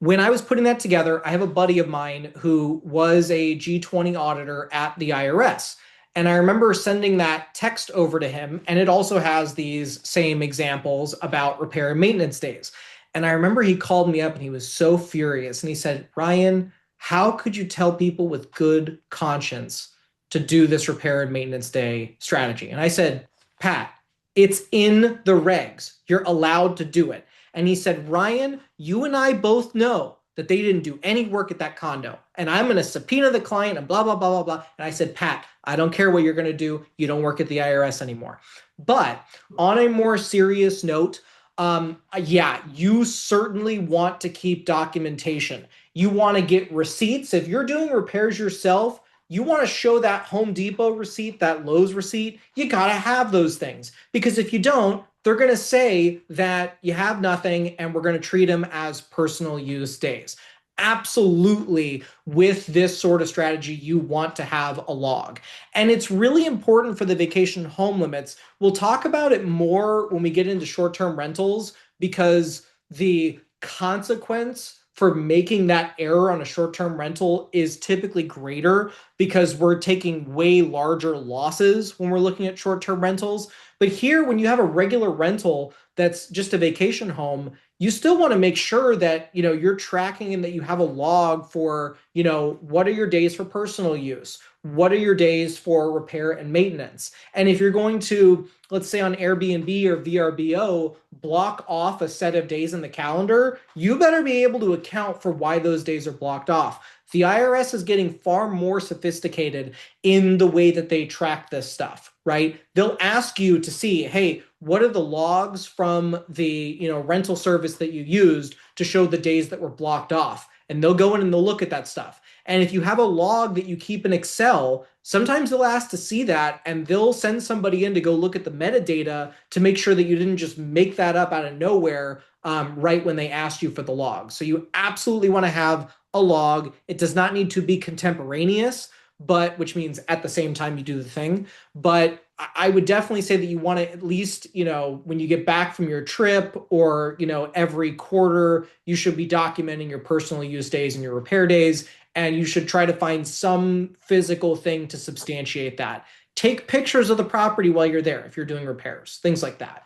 when I was putting that together, I have a buddy of mine who was a G20 auditor at the IRS. And I remember sending that text over to him, and it also has these same examples about repair and maintenance days. And I remember he called me up and he was so furious. And he said, Ryan, how could you tell people with good conscience to do this repair and maintenance day strategy? And I said, Pat, it's in the regs. You're allowed to do it. And he said, Ryan, you and I both know that they didn't do any work at that condo. And I'm going to subpoena the client and blah, blah, blah, blah, blah. And I said, Pat, I don't care what you're going to do. You don't work at the IRS anymore. But on a more serious note, yeah, you certainly want to keep documentation. You want to get receipts. If you're doing repairs yourself, you want to show that Home Depot receipt, that Lowe's receipt. You got to have those things because if you don't, they're going to say that you have nothing and we're going to treat them as personal use days. Absolutely, with this sort of strategy, you want to have a log. And it's really important for the vacation home limits. We'll talk about it more when we get into short-term rentals because the consequence for making that error on a short-term rental is typically greater because we're taking way larger losses when we're looking at short-term rentals. But here, when you have a regular rental that's just a vacation home, you still want to make sure that, you're tracking and that you have a log for, what are your days for personal use? What are your days for repair and maintenance? And if you're going to, let's say on Airbnb or VRBO, block off a set of days in the calendar, you better be able to account for why those days are blocked off. The IRS is getting far more sophisticated in the way that they track this stuff, right? They'll ask you to see, hey, what are the logs from the, rental service that you used to show the days that were blocked off? And they'll go in and they'll look at that stuff. And if you have a log that you keep in Excel, sometimes they'll ask to see that and they'll send somebody in to go look at the metadata to make sure that you didn't just make that up out of nowhere right when they asked you for the log. So you absolutely want to have a log. It does not need to be contemporaneous, but which means at the same time you do the thing. But I would definitely say that you want to at least, when you get back from your trip or, every quarter, you should be documenting your personal use days and your repair days. And you should try to find some physical thing to substantiate that. Take pictures of the property while you're there if you're doing repairs, things like that.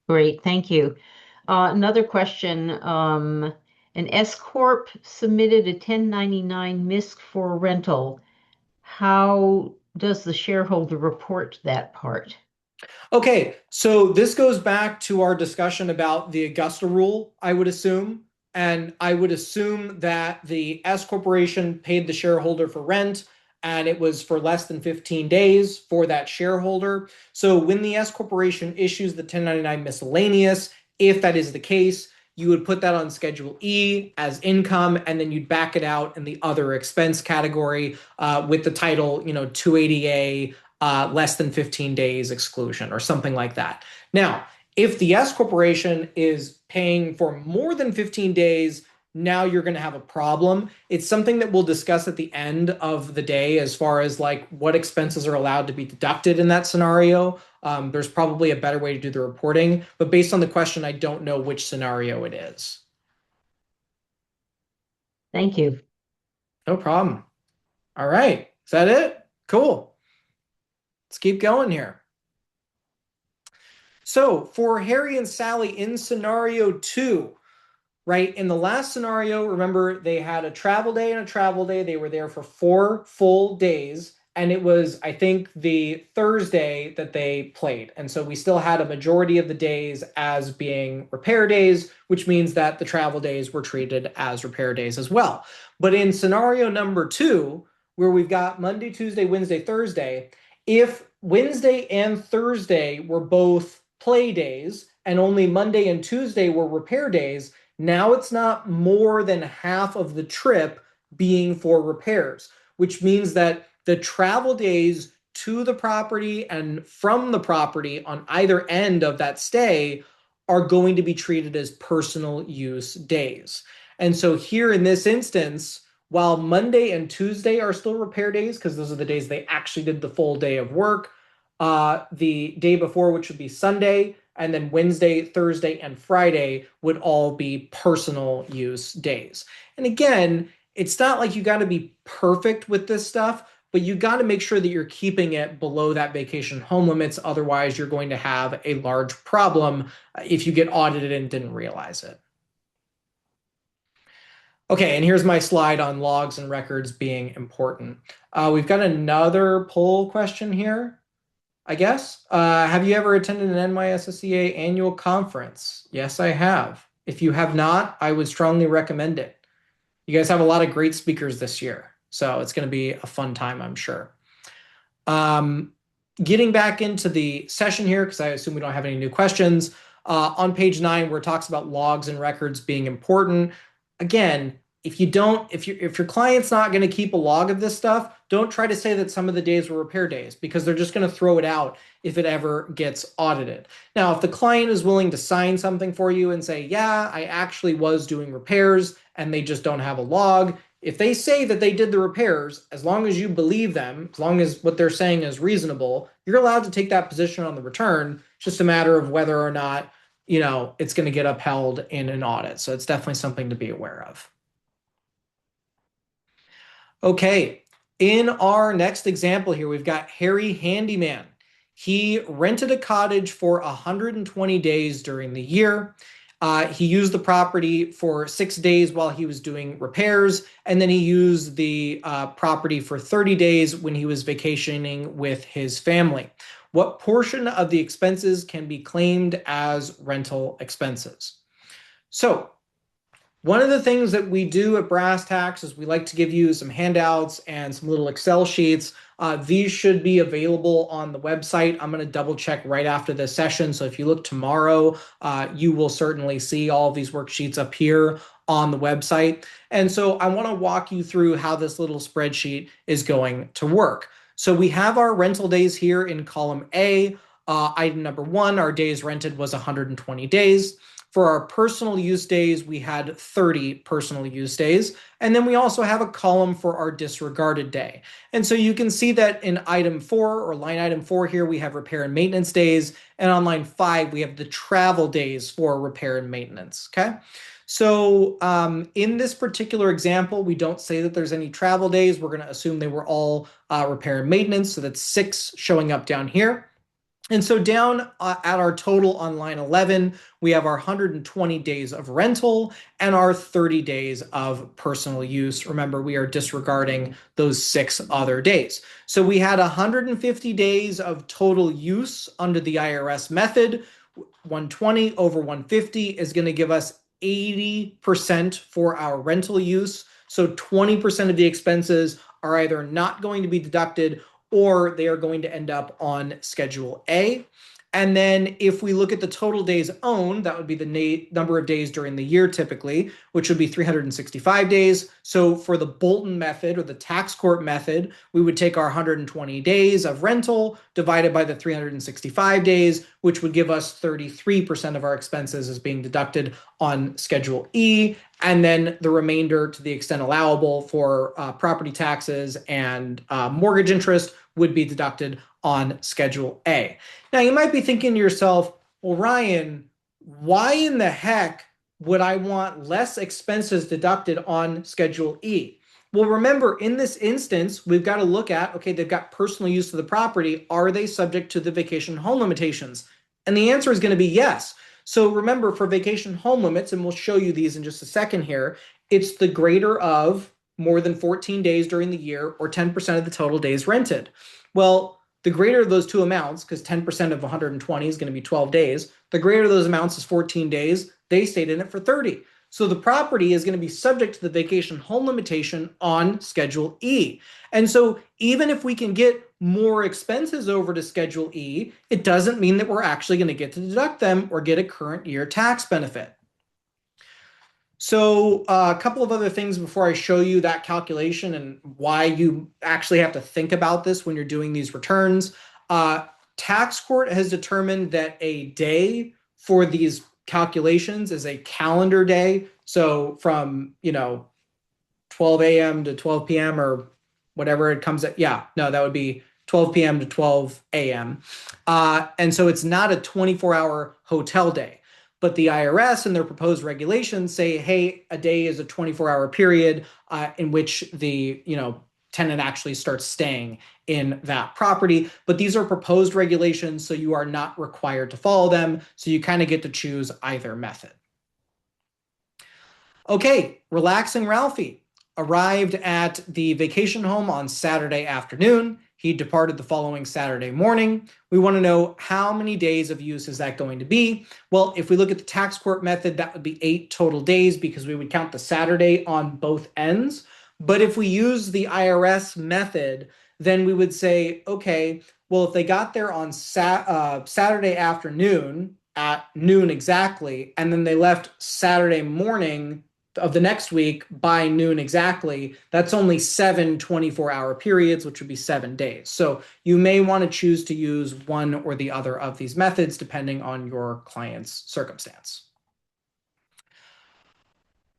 Great, thank you. Another question. An S Corp submitted a 1099 MISC for rental. How does the shareholder report that part? Okay, so this goes back to our discussion about the Augusta rule, I would assume. And I would assume that the S corporation paid the shareholder for rent and it was for less than 15 days for that shareholder. So when the S corporation issues the 1099 miscellaneous, if that is the case, you would put that on Schedule E as income, and then you'd back it out in the other expense category with the title, 280A, less than 15 days exclusion or something like that. Now, If the S corporation is paying for more than 15 days, now you're going to have a problem. It's something that we'll discuss at the end of the day as far as like what expenses are allowed to be deducted in that scenario. There's probably a better way to do the reporting, but based on the question, I don't know which scenario it is. Thank you. No problem. All right. Is that it? Cool. Let's keep going here. So for Harry and Sally in scenario 2, right? In the last scenario, remember they had a travel day and a travel day. They were there for 4 full days. And it was, I think, the Thursday that they played. And so we still had a majority of the days as being repair days, which means that the travel days were treated as repair days as well. But in scenario number 2, where we've got Monday, Tuesday, Wednesday, Thursday, if Wednesday and Thursday were both play days and only Monday and Tuesday were repair days, now it's not more than half of the trip being for repairs, which means that the travel days to the property and from the property on either end of that stay are going to be treated as personal use days. And so here in this instance, while Monday and Tuesday are still repair days, because those are the days they actually did the full day of work, the day before, which would be Sunday, and then Wednesday, Thursday, and Friday would all be personal use days. And again, it's not like you got to be perfect with this stuff, but you got to make sure that you're keeping it below that vacation home limits. Otherwise, you're going to have a large problem if you get audited and didn't realize it. Okay, and here's my slide on logs and records being important. We've got another poll question here, I guess. Have you ever attended an NYSSEA annual conference? Yes, I have. If you have not, I would strongly recommend it. You guys have a lot of great speakers this year, so it's going to be a fun time, I'm sure. Getting back into the session here, because I assume we don't have any new questions. On page 9, where it talks about logs and records being important. Again, if your client's not going to keep a log of this stuff, don't try to say that some of the days were repair days, because they're just going to throw it out if it ever gets audited. Now, if the client is willing to sign something for you and say, yeah, I actually was doing repairs, and they just don't have a log, if they say that they did the repairs, as long as you believe them, as long as what they're saying is reasonable, you're allowed to take that position on the return. It's just a matter of whether or not, it's going to get upheld in an audit. So it's definitely something to be aware of. Okay, in our next example here, we've got Harry Handyman. He rented a cottage for 120 days during the year. He used the property for 6 days while he was doing repairs, and then he used the property for 30 days when he was vacationing with his family. What portion of the expenses can be claimed as rental expenses? So, one of the things that we do at Brass Tacks is we like to give you some handouts and some little Excel sheets. These should be available on the website. I'm going to double check right after this session. So if you look tomorrow, you will certainly see all of these worksheets up here on the website. And so I want to walk you through how this little spreadsheet is going to work. So we have our rental days here in column A. Item number 1, our days rented was 120 days. For our personal use days, we had 30 personal use days. And then we also have a column for our disregarded day. And so you can see that in item 4 or line item 4 here, we have repair and maintenance days. And on line 5, we have the travel days for repair and maintenance. Okay. So in this particular example, we don't say that there's any travel days. We're going to assume they were all repair and maintenance. So that's 6 showing up down here. And so down at our total on line 11, we have our 120 days of rental and our 30 days of personal use. Remember, we are disregarding those 6 other days. So we had 150 days of total use under the IRS method. 120 over 150 is going to give us 80% for our rental use. So 20% of the expenses are either not going to be deducted or they are going to end up on Schedule A. And then if we look at the total days owned, that would be the number of days during the year typically, which would be 365 days. So for the Bolton method or the tax court method, we would take our 120 days of rental divided by the 365 days, which would give us 33% of our expenses as being deducted on Schedule E, and then the remainder, to the extent allowable for property taxes and mortgage interest, would be deducted on Schedule A. Now, you might be thinking to yourself, well, Ryan, why in the heck would I want less expenses deducted on Schedule E? Well, remember, in this instance, we've got to look at, okay, they've got personal use of the property. Are they subject to the vacation home limitations? And the answer is going to be yes. So remember, for vacation home limits, and we'll show you these in just a second here, it's the greater of more than 14 days during the year or 10% of the total days rented. Well, the greater of those two amounts, because 10% of 120 is going to be 12 days, the greater of those amounts is 14 days. They stayed in it for 30. So the property is going to be subject to the vacation home limitation on Schedule E. And so even if we can get more expenses over to Schedule E, it doesn't mean that we're actually going to get to deduct them or get a current year tax benefit. So a couple of other things before I show you that calculation and why you actually have to think about this when you're doing these returns. Tax court has determined that a day for these calculations is a calendar day. So from, 12 a.m. to 12 p.m. or whatever it comes at. Yeah, no, that would be 12 p.m. to 12 a.m. And so it's not a 24-hour hotel day. But the IRS and their proposed regulations say, hey, a day is a 24-hour period in which the tenant actually starts staying in that property. But these are proposed regulations, so you are not required to follow them. So you kind of get to choose either method. Okay, relaxing Ralphie arrived at the vacation home on Saturday afternoon. He departed the following Saturday morning. We want to know how many days of use is that going to be? Well, if we look at the tax court method, that would be 8 total days because we would count the Saturday on both ends. But if we use the IRS method, then we would say, okay, well, if they got there on Saturday afternoon at noon exactly, and then they left Saturday morning of the next week by noon exactly, that's only 7 24-hour periods, which would be 7 days. So you may want to choose to use one or the other of these methods depending on your client's circumstance.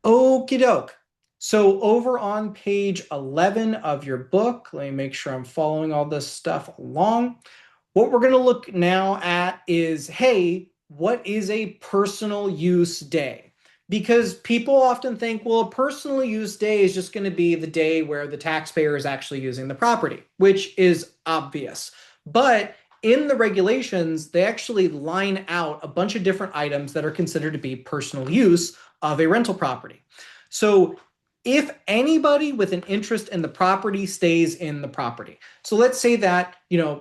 Okie doke. So over on page 11 of your book, let me make sure I'm following all this stuff along. What we're going to look now at is, hey, what is a personal use day? Because people often think, well, a personal use day is just going to be the day where the taxpayer is actually using the property, which is obvious. But in the regulations, they actually line out a bunch of different items that are considered to be personal use of a rental property. So if anybody with an interest in the property stays in the property. So let's say that,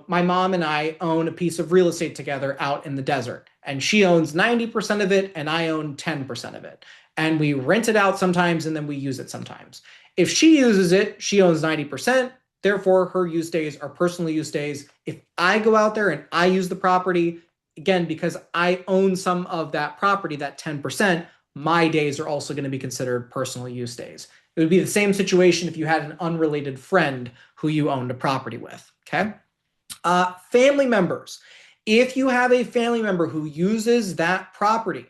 my mom and I own a piece of real estate together out in the desert, and she owns 90% of it and I own 10% of it. And we rent it out sometimes and then we use it sometimes. If she uses it, she owns 90%. Therefore, her use days are personal use days. If I go out there and I use the property, again, because I own some of that property, that 10%, my days are also going to be considered personal use days. It would be the same situation if you had an unrelated friend who you owned a property with, okay? Family members. If you have a family member who uses that property,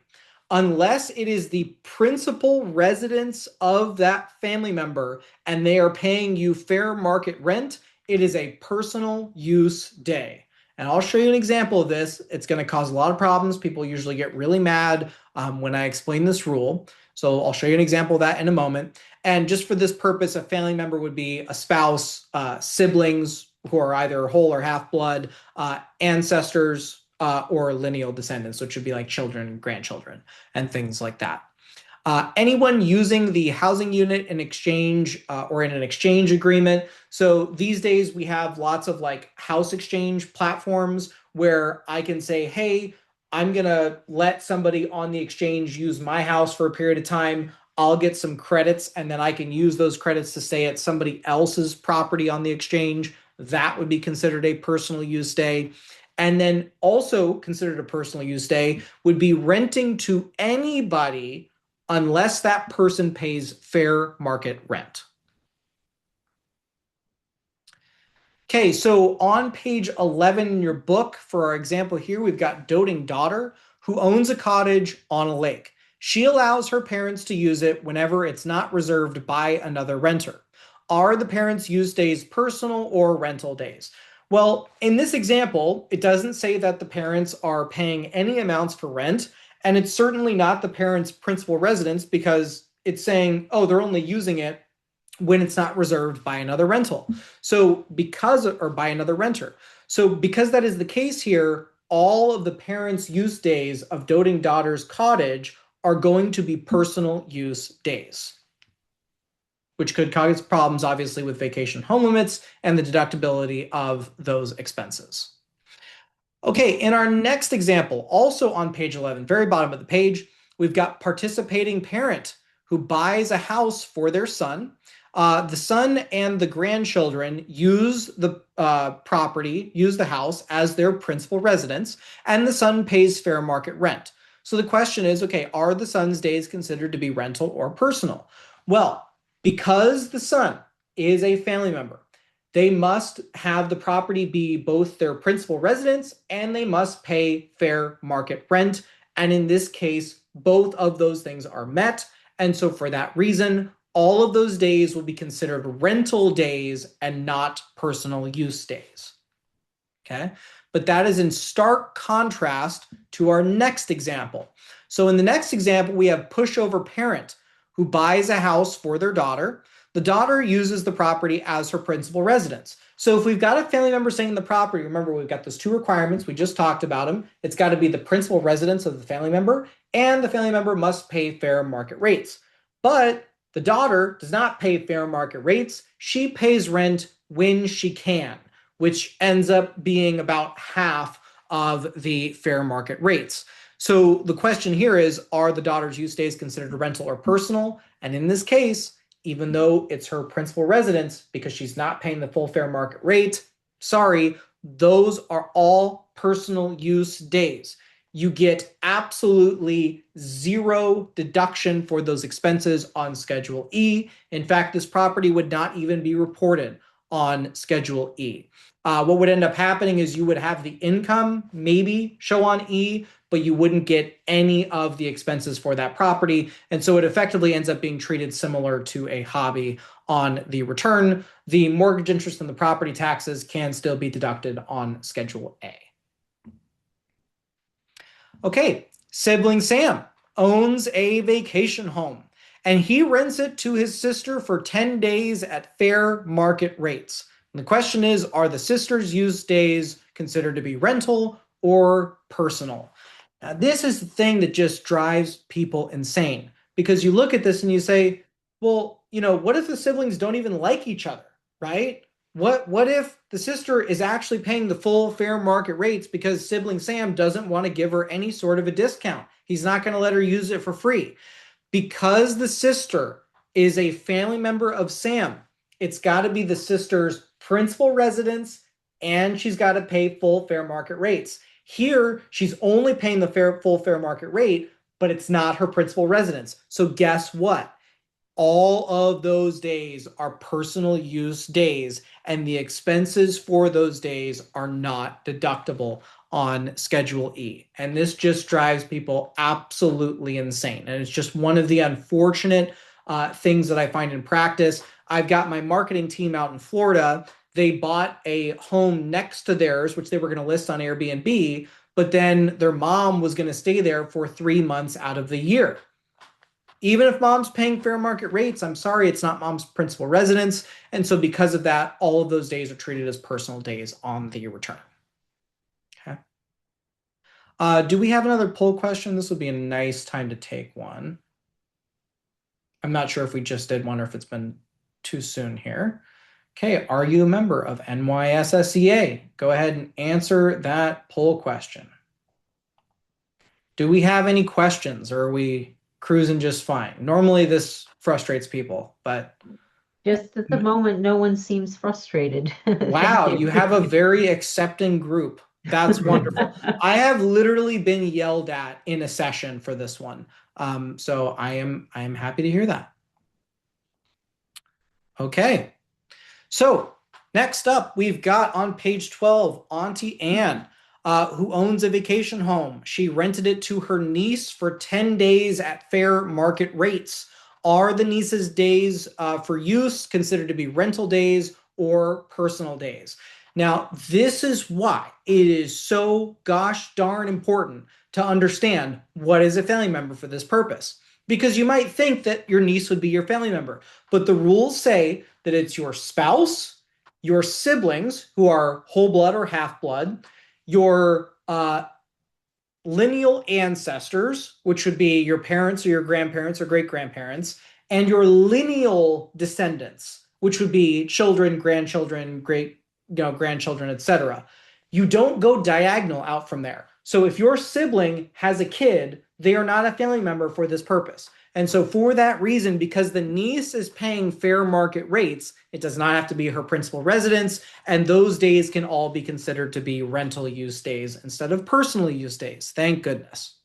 unless it is the principal residence of that family member and they are paying you fair market rent, it is a personal use day. And I'll show you an example of this. It's going to cause a lot of problems. People usually get really mad when I explain this rule. So I'll show you an example of that in a moment. And just for this purpose, a family member would be a spouse, siblings who are either whole or half blood, ancestors, or lineal descendants, which would be like children and grandchildren and things like that. Anyone using the housing unit in exchange or in an exchange agreement. So these days we have lots of like house exchange platforms where I can say, hey, I'm going to let somebody on the exchange use my house for a period of time. I'll get some credits and then I can use those credits to stay at somebody else's property on the exchange. That would be considered a personal use day. And then also considered a personal use day would be renting to anybody unless that person pays fair market rent. Okay, so on page 11 in your book, for our example here, we've got doting daughter who owns a cottage on a lake. She allows her parents to use it whenever it's not reserved by another renter. Are the parents' use days personal or rental days? Well, in this example, it doesn't say that the parents are paying any amounts for rent, and it's certainly not the parents' principal residence because it's saying, oh, they're only using it when it's not reserved by another rental. So or by another renter. So because that is the case here, all of the parents' use days of doting daughter's cottage are going to be personal use days, which could cause problems, obviously, with vacation home limits and the deductibility of those expenses. Okay, in our next example, also on page 11, very bottom of the page, we've got participating parent who buys a house for their son. The son and the grandchildren use the use the house as their principal residence, and the son pays fair market rent. So the question is, okay, are the son's days considered to be rental or personal? Well, because the son is a family member, they must have the property be both their principal residence and they must pay fair market rent. And in this case, both of those things are met. And so for that reason, all of those days will be considered rental days and not personal use days. Okay, but that is in stark contrast to our next example. So in the next example, we have pushover parent who buys a house for their daughter. The daughter uses the property as her principal residence. So if we've got a family member staying in the property, remember we've got those two requirements, we just talked about them. It's got to be the principal residence of the family member, and the family member must pay fair market rates. But the daughter does not pay fair market rates. She pays rent when she can, which ends up being about half of the fair market rates. So the question here is, are the daughter's use days considered rental or personal? And in this case, even though it's her principal residence, because she's not paying the full fair market rate, sorry, those are all personal use days. You get absolutely zero deduction for those expenses on Schedule E. In fact, this property would not even be reported on Schedule E. What would end up happening is you would have the income maybe show on E, but you wouldn't get any of the expenses for that property. And so it effectively ends up being treated similar to a hobby on the return. The mortgage interest and the property taxes can still be deducted on Schedule A. Okay, sibling Sam owns a vacation home, and he rents it to his sister for 10 days at fair market rates. And the question is, are the sister's use days considered to be rental or personal? Now, this is the thing that just drives people insane, because you look at this and you say, well, what if the siblings don't even like each other, right? What if the sister is actually paying the full fair market rates because sibling Sam doesn't want to give her any sort of a discount? He's not going to let her use it for free. Because the sister is a family member of Sam, it's got to be the sister's principal residence, and she's got to pay full fair market rates. Here, she's only paying the full fair market rate, but it's not her principal residence. So guess what? All of those days are personal use days, and the expenses for those days are not deductible on Schedule E. And this just drives people absolutely insane. And it's just one of the unfortunate things that I find in practice. I've got my marketing team out in Florida. They bought a home next to theirs, which they were going to list on Airbnb, but then their mom was going to stay there for 3 months out of the year. Even if mom's paying fair market rates, I'm sorry, it's not mom's principal residence. And so because of that, all of those days are treated as personal days on the return. Okay. Do we have another poll question? This would be a nice time to take one. I'm not sure if we just did one or if it's been too soon here. Okay, are you a member of NYSSEA? Go ahead and answer that poll question. Do we have any questions, or are we cruising just fine? Normally this frustrates people, but just at the moment, no one seems frustrated. wow, you have a very accepting group That's wonderful. I have literally been yelled at in a session for this one. So I am happy to hear that. Okay. So next up, we've got on page 12, Auntie Anne, who owns a vacation home. She rented it to her niece for 10 days at fair market rates. Are the niece's days for use considered to be rental days or personal days? Now, this is why it is so gosh darn important to understand what is a family member for this purpose. Because you might think that your niece would be your family member, but the rules say that it's your spouse, your siblings who are whole blood or half blood, your lineal ancestors, which would be your parents or your grandparents or great grandparents, and your lineal descendants, which would be children, grandchildren, great grandchildren, etc. You don't go diagonal out from there. So if your sibling has a kid, they are not a family member for this purpose. And so for that reason, because the niece is paying fair market rates, it does not have to be her principal residence, and those days can all be considered to be rental use days instead of personal use days. Thank goodness.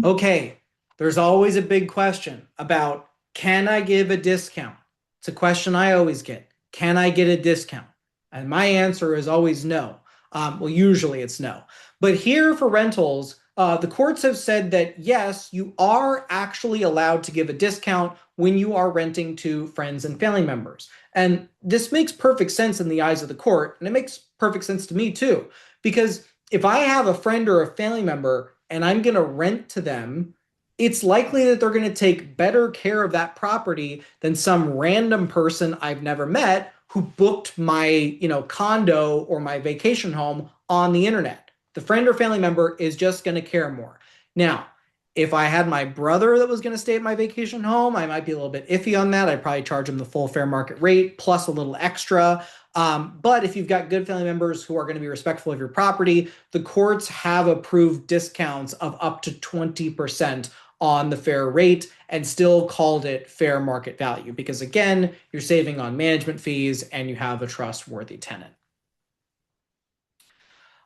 Okay, there's always a big question about, can I give a discount? It's a question I always get. Can I get a discount? And my answer is always no. Well, usually it's no. But here for rentals, the courts have said that yes, you are actually allowed to give a discount when you are renting to friends and family members. And this makes perfect sense in the eyes of the court, and it makes perfect sense to me too. Because if I have a friend or a family member and I'm going to rent to them, it's likely that they're going to take better care of that property than some random person I've never met who booked my, condo or my vacation home on the internet. The friend or family member is just going to care more. Now, if I had my brother that was going to stay at my vacation home, I might be a little bit iffy on that. I'd probably charge him the full fair market rate plus a little extra. But if you've got good family members who are going to be respectful of your property, the courts have approved discounts of up to 20% on the fair rate and still called it fair market value because, again, you're saving on management fees and you have a trustworthy tenant.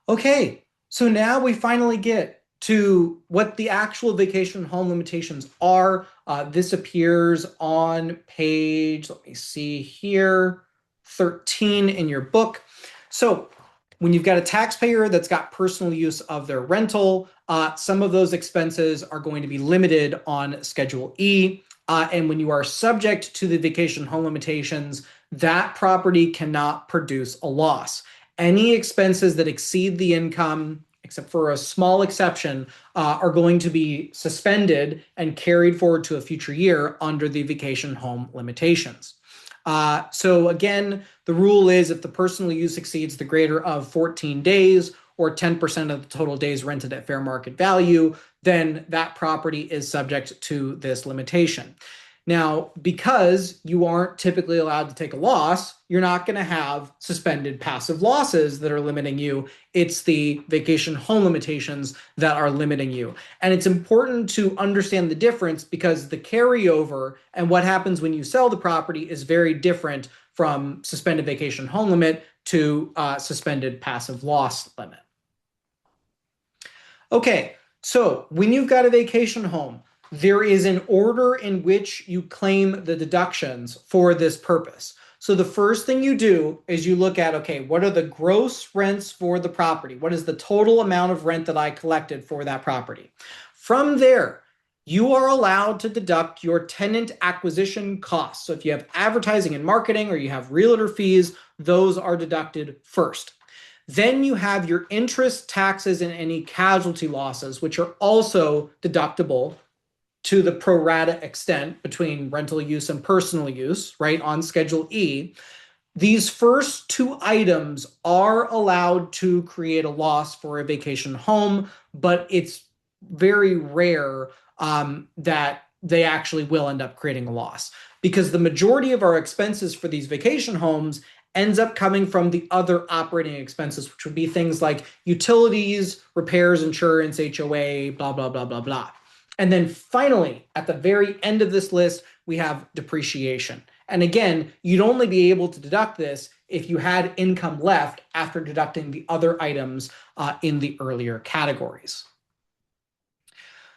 Okay, so now we finally get to what the actual vacation home limitations are. This appears on page, let me see here, 13 in your book. So when you've got a taxpayer that's got personal use of their rental, some of those expenses are going to be limited on Schedule E. And when you are subject to the vacation home limitations, that property cannot produce a loss. Any expenses that exceed the income, except for a small exception, are going to be suspended and carried forward to a future year under the vacation home limitations. So again, the rule is if the personal use exceeds the greater of 14 days or 10% of the total days rented at fair market value, then that property is subject to this limitation. Now, because you aren't typically allowed to take a loss, you're not going to have suspended passive losses that are limiting you. It's the vacation home limitations that are limiting you. And it's important to understand the difference because the carryover and what happens when you sell the property is very different from suspended vacation home limit to suspended passive loss limit. Okay, so when you've got a vacation home, there is an order in which you claim the deductions for this purpose. So the first thing you do is you look at, okay, what are the gross rents for the property? What is the total amount of rent that I collected for that property? From there, you are allowed to deduct your tenant acquisition costs. So if you have advertising and marketing or you have realtor fees, those are deducted first. Then you have your interest, taxes, and any casualty losses, which are also deductible to the pro rata extent between rental use and personal use, right, on Schedule E. These first two items are allowed to create a loss for a vacation home, but it's very rare that they actually will end up creating a loss because the majority of our expenses for these vacation homes ends up coming from the other operating expenses, which would be things like utilities, repairs, insurance, HOA, blah, blah, blah, blah, blah. And then finally, at the very end of this list, we have depreciation. And again, you'd only be able to deduct this if you had income left after deducting the other items in the earlier categories.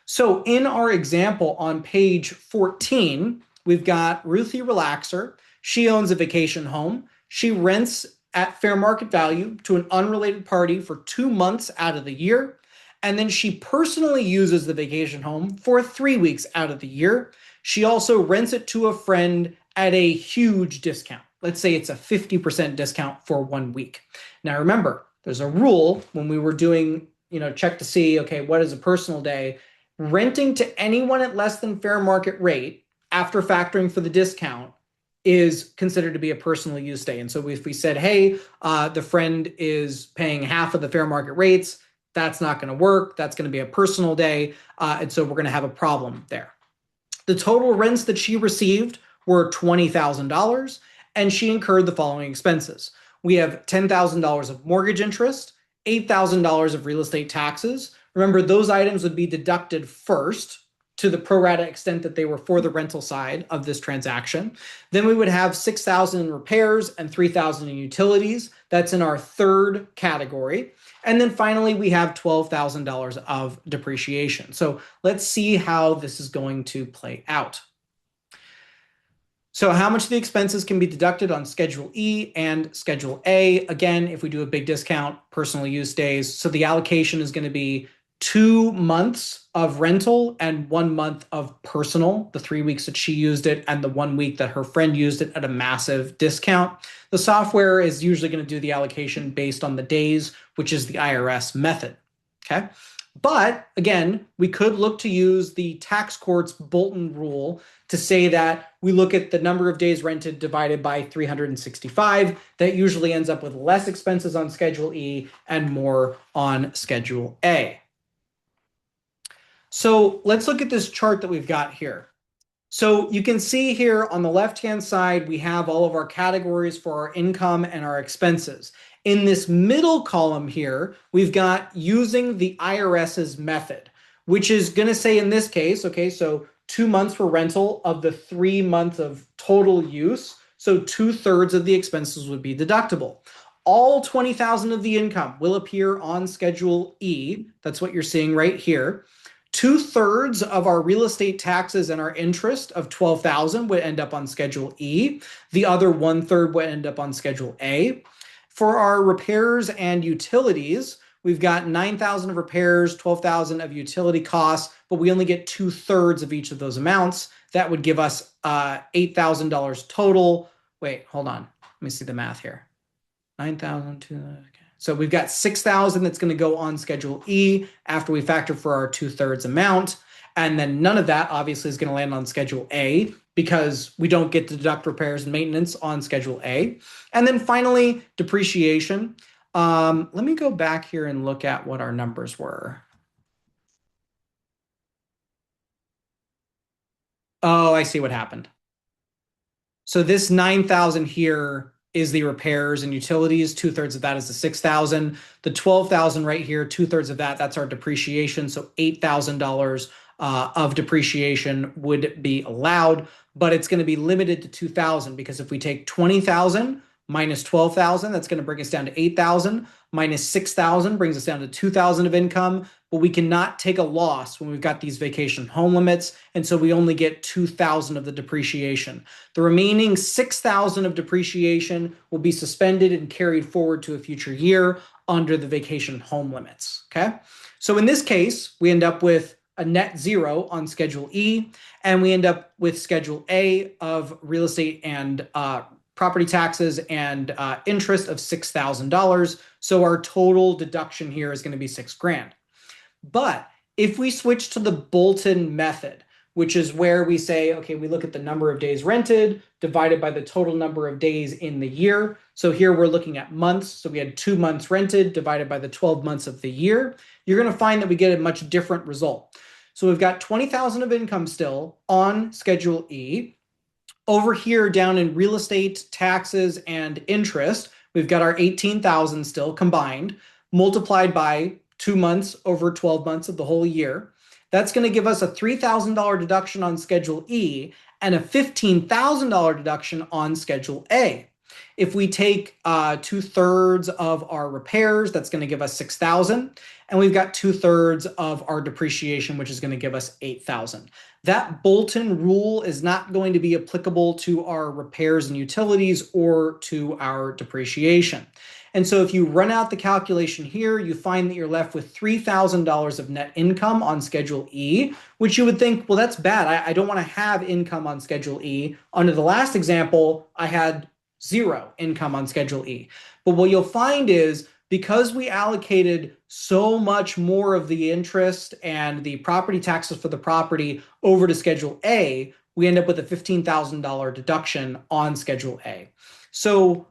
So in our example on page 14, we've got Ruthie Relaxer. She owns a vacation home. She rents at fair market value to an unrelated party for 2 months out of the year. And then she personally uses the vacation home for 3 weeks out of the year. She also rents it to a friend at a huge discount. Let's say it's a 50% discount for 1 week. Now remember, there's a rule when we were doing, check to see, okay, what is a personal day? Renting to anyone at less than fair market rate after factoring for the discount is considered to be a personal use day. And so if we said, hey, the friend is paying half of the fair market rates, that's not going to work. That's going to be a personal day. And so we're going to have a problem there. The total rents that she received were $20,000, and she incurred the following expenses. We have $10,000 of mortgage interest, $8,000 of real estate taxes. Remember, those items would be deducted first to the pro rata extent that they were for the rental side of this transaction. Then we would have $6,000 in repairs and $3,000 in utilities. That's in our third category. And then finally, we have $12,000 of depreciation. So let's see how this is going to play out. So how much of the expenses can be deducted on Schedule E and Schedule A? Again, if we do a big discount, personal use days. So the allocation is going to be 2 months of rental and 1 month of personal, the 3 weeks that she used it and the 1 week that her friend used it at a massive discount. The software is usually going to do the allocation based on the days, which is the IRS method. Okay. But again, we could look to use the tax court's Bolton rule to say that we look at the number of days rented divided by 365. That usually ends up with less expenses on Schedule E and more on Schedule A. So let's look at this chart that we've got here. So you can see here on the left-hand side, we have all of our categories for our income and our expenses. In this middle column here, we've got using the IRS's method, which is going to say in this case, okay, so 2 months for rental of the 3 months of total use. So 2/3 of the expenses would be deductible. All 20,000 of the income will appear on Schedule E. That's what you're seeing right here. 2/3 of our real estate taxes and our interest of 12,000 would end up on Schedule E. The other 1/3 would end up on Schedule A. For our repairs and utilities, we've got 9,000 of repairs, 12,000 of utility costs, but we only get 2/3 of each of those amounts. That would give us $8,000 total. Wait, hold on. Let me see the math here. 9,000. Okay. So we've got 6,000 that's going to go on Schedule E after we factor for our 2/3 amount. And then none of that obviously is going to land on Schedule A because we don't get to deduct repairs and maintenance on Schedule A. And then finally, depreciation. Let me go back here and look at what our numbers were. Oh, I see what happened. So this 9,000 here is the repairs and utilities. 2/3 of that is the 6,000. The 12,000 right here, 2/3 of that, that's our depreciation. So $8,000 of depreciation would be allowed, but it's going to be limited to 2,000 because if we take 20,000 minus 12,000, that's going to bring us down to 8,000. Minus 6,000 brings us down to 2,000 of income, but we cannot take a loss when we've got these vacation home limits, and so we only get 2,000 of the depreciation. The remaining 6,000 of depreciation will be suspended and carried forward to a future year under the vacation home limits, okay? So in this case, we end up with a net zero on Schedule E, and we end up with Schedule A of real estate and property taxes and interest of $6,000. So our total deduction here is going to be $6,000. But if we switch to the Bolton method, which is where we say, okay, we look at the number of days rented divided by the total number of days in the year. So here we're looking at months. So we had 2 months rented divided by the 12 months of the year. You're going to find that we get a much different result. So we've got 20,000 of income still on Schedule E. Over here down in real estate, taxes, and interest, we've got our 18,000 still combined, multiplied by 2 months over 12 months of the whole year. That's going to give us a $3,000 deduction on Schedule E and a $15,000 deduction on Schedule A. If we take 2/3 of our repairs, that's going to give us 6,000. And we've got 2/3 of our depreciation, which is going to give us 8,000. That Bolton rule is not going to be applicable to our repairs and utilities or to our depreciation. And so if you run out the calculation here, you find that you're left with $3,000 of net income on Schedule E, which you would think, well, that's bad. I don't want to have income on Schedule E. Under the last example, I had zero income on Schedule E. But what you'll find is because we allocated so much more of the interest and the property taxes for the property over to Schedule A, we end up with a $15,000 deduction on Schedule A. So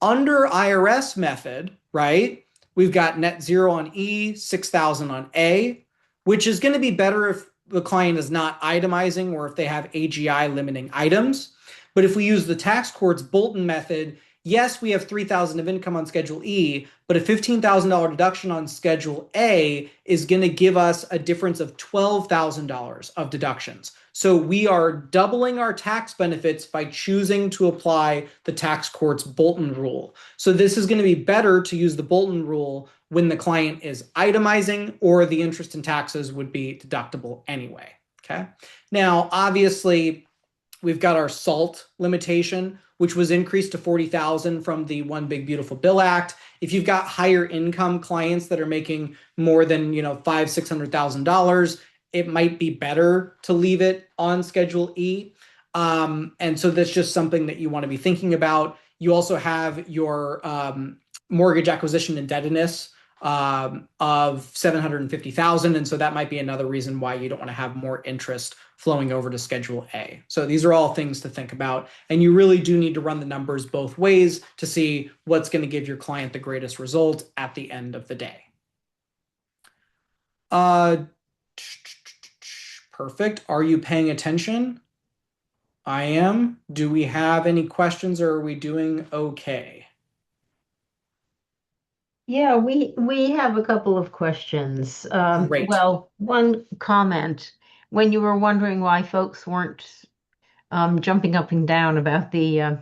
under IRS method, right, we've got net zero on E, 6,000 on A, which is going to be better if the client is not itemizing or if they have AGI limiting items. But if we use the tax court's Bolton method, yes, we have 3,000 of income on Schedule E, but a $15,000 deduction on Schedule A is going to give us a difference of $12,000 of deductions. So we are doubling our tax benefits by choosing to apply the tax court's Bolton rule. So this is going to be better to use the Bolton rule when the client is itemizing or the interest and taxes would be deductible anyway. Okay. Now, obviously, we've got our SALT limitation, which was increased to 40,000 from the One Big Beautiful Bill Act. If you've got higher income clients that are making more than, $500,000-$600,000, it might be better to leave it on Schedule E. And so that's just something that you want to be thinking about. You also have your mortgage acquisition indebtedness of 750,000. And so that might be another reason why you don't want to have more interest flowing over to Schedule A. So these are all things to think about. And you really do need to run the numbers both ways to see what's going to give your client the greatest result at the end of the day. Perfect. Are you paying attention? I am. Do we have any questions or are we doing okay? Yeah, we have a couple of questions. Great. Well, one comment. When you were wondering why folks weren't jumping up and down about the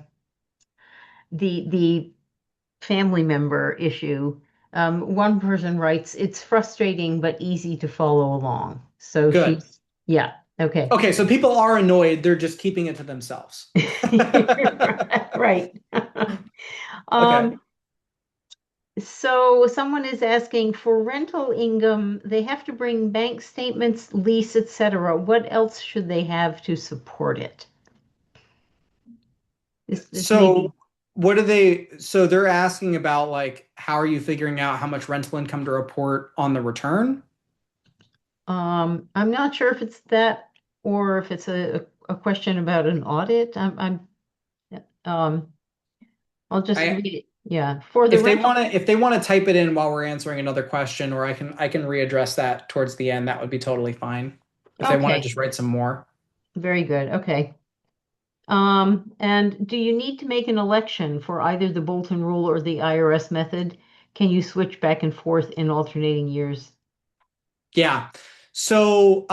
family member issue, one person writes, "It's frustrating but easy to follow along." So Good. yeah, okay. Okay, so people are annoyed. They're just keeping it to themselves. Right. Okay. So someone is asking for rental income, they have to bring bank statements, lease, etc. What else should they have to support it? This So maybe. so they're asking about like, how are you figuring out how much rental income to report on the return? I'm not sure if it's that or if it's a question about an audit. Um, I'll just I read it. Yeah, for the rental. if they want to type it in while we're answering another question, or I can readdress that towards the end, that would be totally fine. If they want to Okay, just write some more. very good. Okay. And do you need to make an election for either the Bolton rule or the IRS method? Can you switch back and forth in alternating years? Yeah. So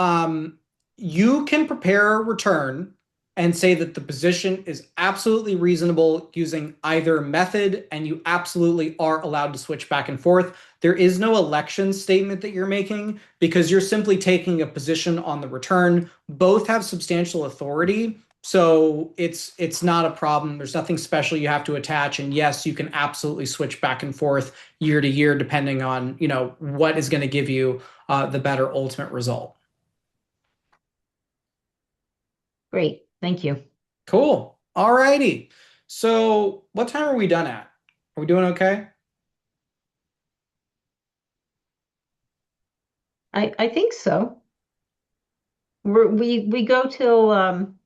you can prepare a return and say that the position is absolutely reasonable using either method, and you absolutely are allowed to switch back and forth. There is no election statement that you're making because you're simply taking a position on the return. Both have substantial authority. So it's not a problem. There's nothing special you have to attach. And yes, you can absolutely switch back and forth year to year, depending on, what is going to give you the better ultimate result. Great, thank you. Cool. All righty. So what time are we done at? Are we doing okay? I think so. We go till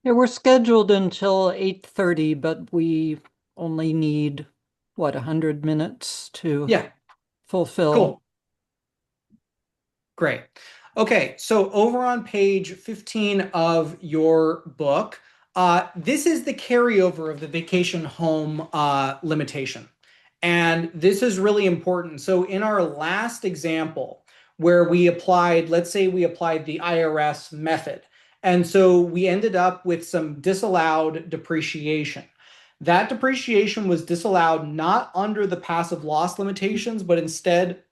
Yeah, we're scheduled until 8:30, but we only need, what, 100 minutes to Yeah, fulfill. cool. Great. Okay, so over on page 15 of your book, this is the carryover of the vacation home limitation. And this is really important. So in our last example, where we applied, let's say we applied the IRS method. And so we ended up with some disallowed depreciation. that depreciation was disallowed not under the passive loss limitations, but instead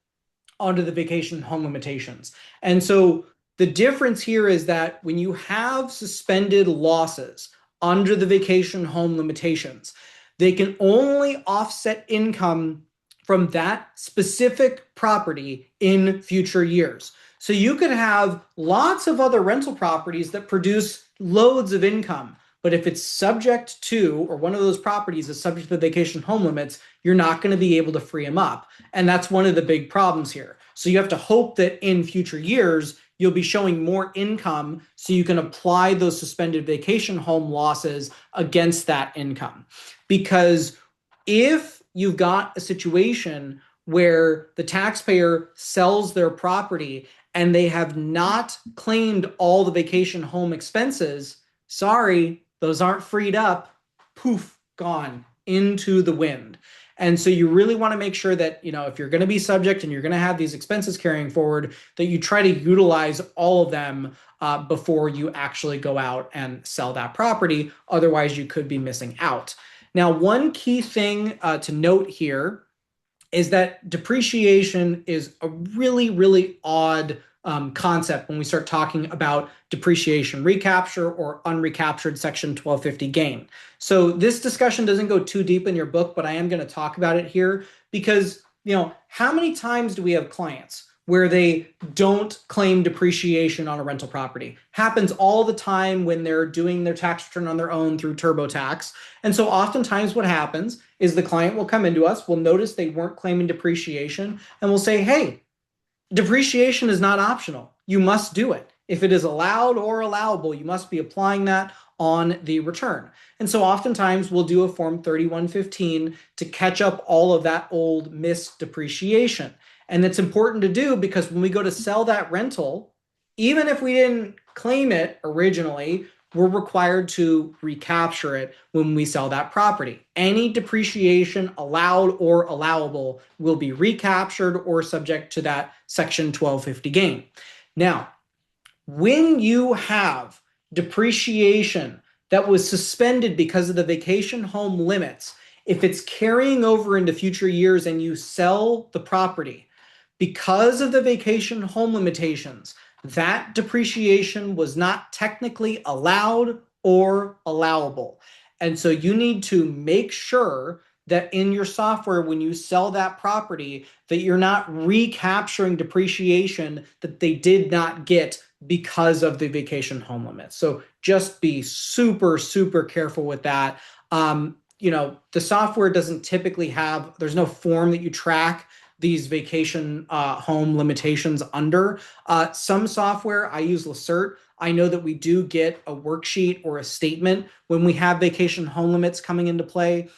under the vacation home limitations. And so the difference here is that when you have suspended losses under the vacation home limitations, they can only offset income from that specific property in future years. So you could have lots of other rental properties that produce loads of income. But if it's subject to, or one of those properties is subject to the vacation home limits, you're not going to be able to free them up. And that's one of the big problems here. So you have to hope that in future years, you'll be showing more income so you can apply those suspended vacation home losses against that income. Because if you've got a situation where the taxpayer sells their property and they have not claimed all the vacation home expenses, sorry, those aren't freed up, poof, gone into the wind. And so you really want to make sure that, if you're going to be subject and you're going to have these expenses carrying forward, that you try to utilize all of them before you actually go out and sell that property. Otherwise, you could be missing out. Now, one key thing to note here is that depreciation is a really, really odd concept when we start talking about depreciation recapture or unrecaptured Section 1250 gain. So this discussion doesn't go too deep in your book, but I am going to talk about it here because, how many times do we have clients where they don't claim depreciation on a rental property? Happens all the time when they're doing their tax return on their own through TurboTax. And so oftentimes what happens is the client will come into us, will notice they weren't claiming depreciation, and we'll say, hey, depreciation is not optional. You must do it. If it is allowed or allowable, you must be applying that on the return. And so oftentimes we'll do a Form 3115 to catch up all of that old missed depreciation. And it's important to do because when we go to sell that rental, even if we didn't claim it originally, we're required to recapture it when we sell that property. Any depreciation allowed or allowable will be recaptured or subject to that Section 1250 gain. Now, when you have depreciation that was suspended because of the vacation home limits, if it's carrying over into future years and you sell the property because of the vacation home limitations, that depreciation was not technically allowed or allowable. And so you need to make sure that in your software, when you sell that property, that you're not recapturing depreciation that they did not get because of the vacation home limits. So just be super, super careful with that. The software doesn't typically there's no form that you track these vacation home limitations under. Some software, I use Lacert. I know that we do get a worksheet or a statement when we have vacation home limits coming into play.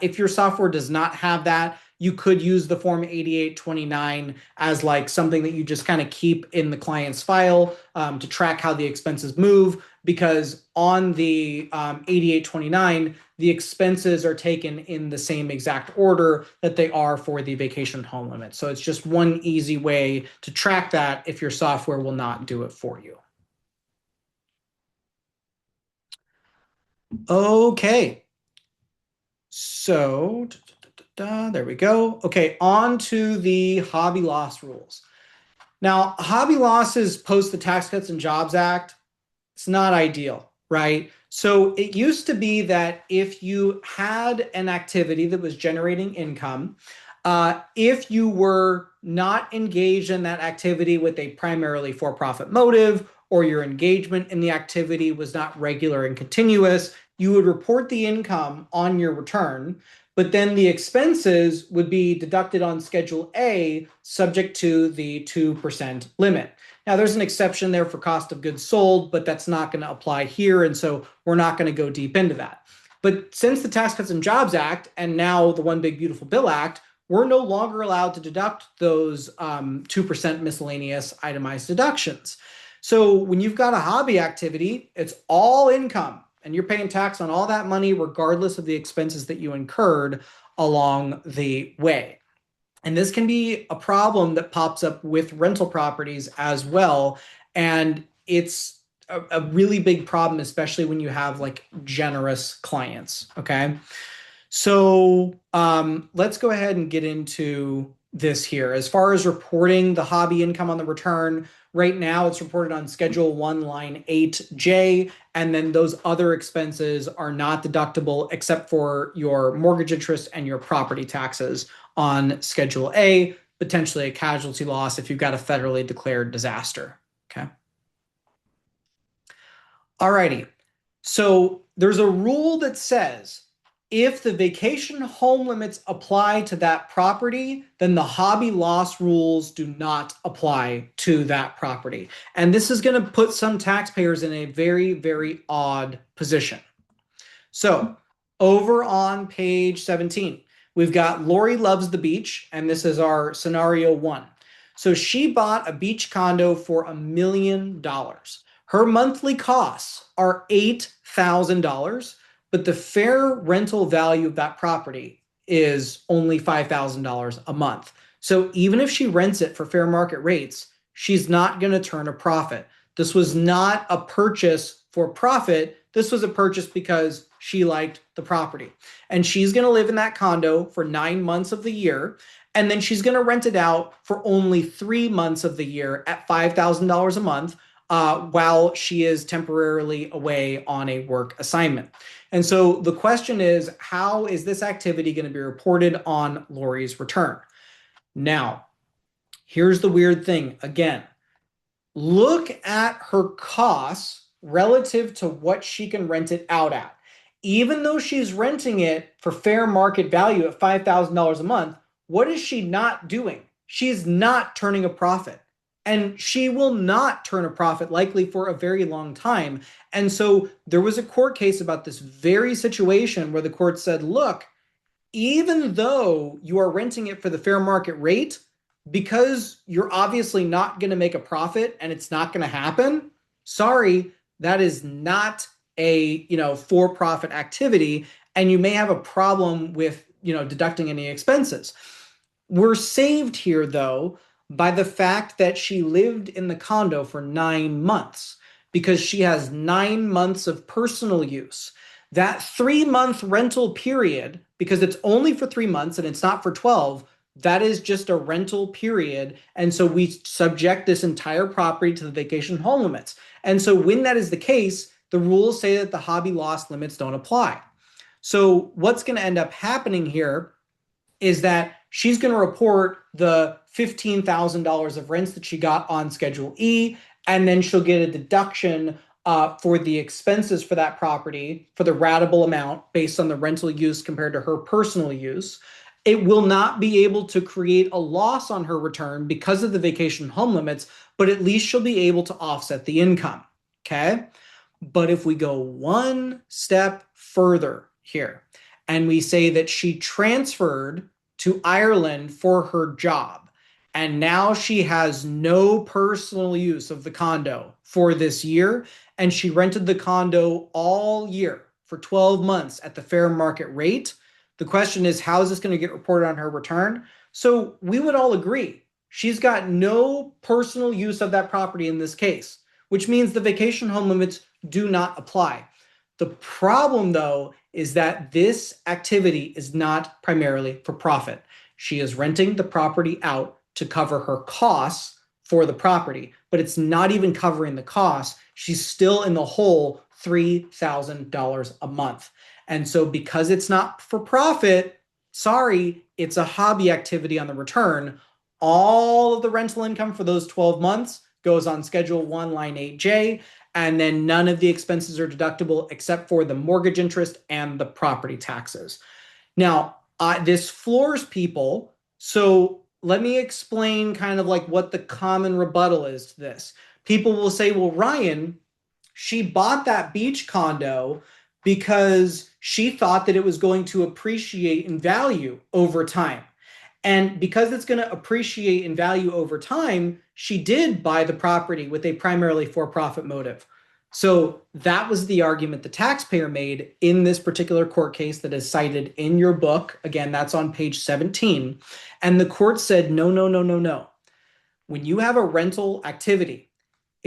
If your software does not have that, you could use the Form 8829 as like something that you just kind of keep in the client's file to track how the expenses move, because on the 8829, the expenses are taken in the same exact order that they are for the vacation home limit. So it's just one easy way to track that if your software will not do it for you. Okay. So there we go. Okay, on to the hobby loss rules. Now, hobby losses post the Tax Cuts and Jobs Act, it's not ideal, right? So it used to be that if you had an activity that was generating income, if you were not engaged in that activity with a primarily for-profit motive, or your engagement in the activity was not regular and continuous, you would report the income on your return, but then the expenses would be deducted on Schedule A, subject to the 2% limit. Now, there's an exception there for cost of goods sold, but that's not going to apply here, and so we're not going to go deep into that. But since the Tax Cuts and Jobs Act, and now the One Big Beautiful Bill Act, we're no longer allowed to deduct those 2% miscellaneous itemized deductions. So when you've got a hobby activity, it's all income, and you're paying tax on all that money regardless of the expenses that you incurred along the way. And this can be a problem that pops up with rental properties as well. And it's a really big problem, especially when you have like generous clients. Okay. So let's go ahead and get into this here. As far as reporting the hobby income on the return, right now it's reported on Schedule 1, line 8J, and then those other expenses are not deductible except for your mortgage interest and your property taxes on Schedule A, potentially a casualty loss if you've got a federally declared disaster. Okay. Alrighty. So there's a rule that says if the vacation home limits apply to that property, then the hobby loss rules do not apply to that property. And this is going to put some taxpayers in a very, very odd position. So over on page 17, we've got Lori loves the beach, and this is our scenario 1. So she bought a beach condo for $1 million. Her monthly costs are $8,000, but the fair rental value of that property is only $5,000 a month. So even if she rents it for fair market rates, she's not going to turn a profit. This was not a purchase for profit. This was a purchase because she liked the property. And she's going to live in that condo for 9 months of the year. And then she's going to rent it out for only 3 months of the year at $5,000 a month while she is temporarily away on a work assignment. And so the question is, how is this activity going to be reported on Lori's return? Now, here's the weird thing. Again, look at her costs relative to what she can rent it out at. Even though she's renting it for fair market value at $5,000 a month, what is she not doing? She's not turning a profit. And she will not turn a profit likely for a very long time. And so there was a court case about this very situation where the court said, look, even though you are renting it for the fair market rate, because you're obviously not going to make a profit and it's not going to happen, sorry, that is not a for-profit activity, and you may have a problem with deducting any expenses. We're saved here, though, by the fact that she lived in the condo for 9 months because she has 9 months of personal use. That 3-month rental period, because it's only for 3 months and it's not for 12, that is just a rental period. And so we subject this entire property to the vacation home limits. And so when that is the case, the rules say that the hobby loss limits don't apply. So what's going to end up happening here is that she's going to report the $15,000 of rents that she got on Schedule E, and then she'll get a deduction for the expenses for that property for the ratable amount based on the rental use compared to her personal use. It will not be able to create a loss on her return because of the vacation home limits, but at least she'll be able to offset the income. Okay? But if we go one step further here and we say that she transferred to Ireland for her job, and now she has no personal use of the condo for this year, and she rented the condo all year for 12 months at the fair market rate, the question is, how is this going to get reported on her return? So we would all agree she's got no personal use of that property in this case, which means the vacation home limits do not apply. The problem, though, is that this activity is not primarily for profit. She is renting the property out to cover her costs for the property, but it's not even covering the costs. She's still in the hole $3,000 a month. And so because it's not for profit, sorry, it's a hobby activity on the return. All of the rental income for those 12 months goes on Schedule 1, line 8J, and then none of the expenses are deductible except for the mortgage interest and the property taxes. Now, this floors people, so let me explain kind of like what the common rebuttal is to this. People will say, well, Ryan, she bought that beach condo because she thought that it was going to appreciate in value over time. And because it's going to appreciate in value over time, she did buy the property with a primarily for-profit motive. So that was the argument the taxpayer made in this particular court case that is cited in your book. Again, that's on page 17. And the court said, no, no, no, no, no. When you have a rental activity,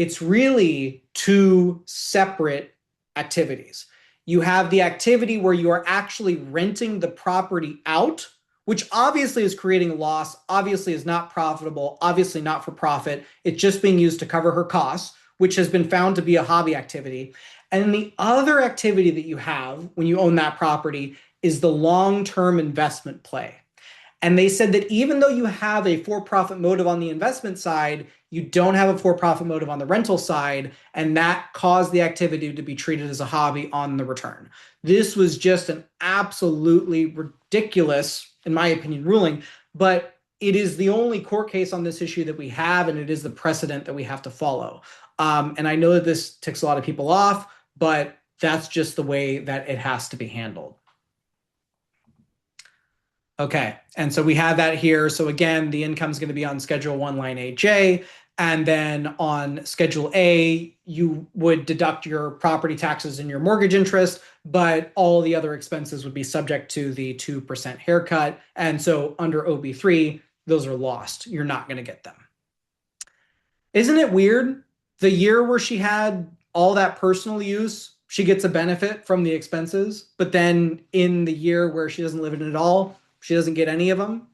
it's really two separate activities. You have the activity where you are actually renting the property out, which obviously is creating a loss, obviously is not profitable, obviously not for profit. It's just being used to cover her costs, which has been found to be a hobby activity. And the other activity that you have when you own that property is the long-term investment play. And they said that even though you have a for-profit motive on the investment side, you don't have a for-profit motive on the rental side, and that caused the activity to be treated as a hobby on the return. This was just an absolutely ridiculous, in my opinion, ruling, but it is the only court case on this issue that we have, and it is the precedent that we have to follow. And I know that this ticks a lot of people off, but that's just the way that it has to be handled. Okay, and so we have that here. So again, the income is going to be on Schedule 1, Line 8J, and then on Schedule A, you would deduct your property taxes and your mortgage interest, but all the other expenses would be subject to the 2% haircut. And so under OB3, those are lost. You're not going to get them. Isn't it weird? The year where she had all that personal use, she gets a benefit from the expenses, but then in the year where she doesn't live in it at all, she doesn't get any of them.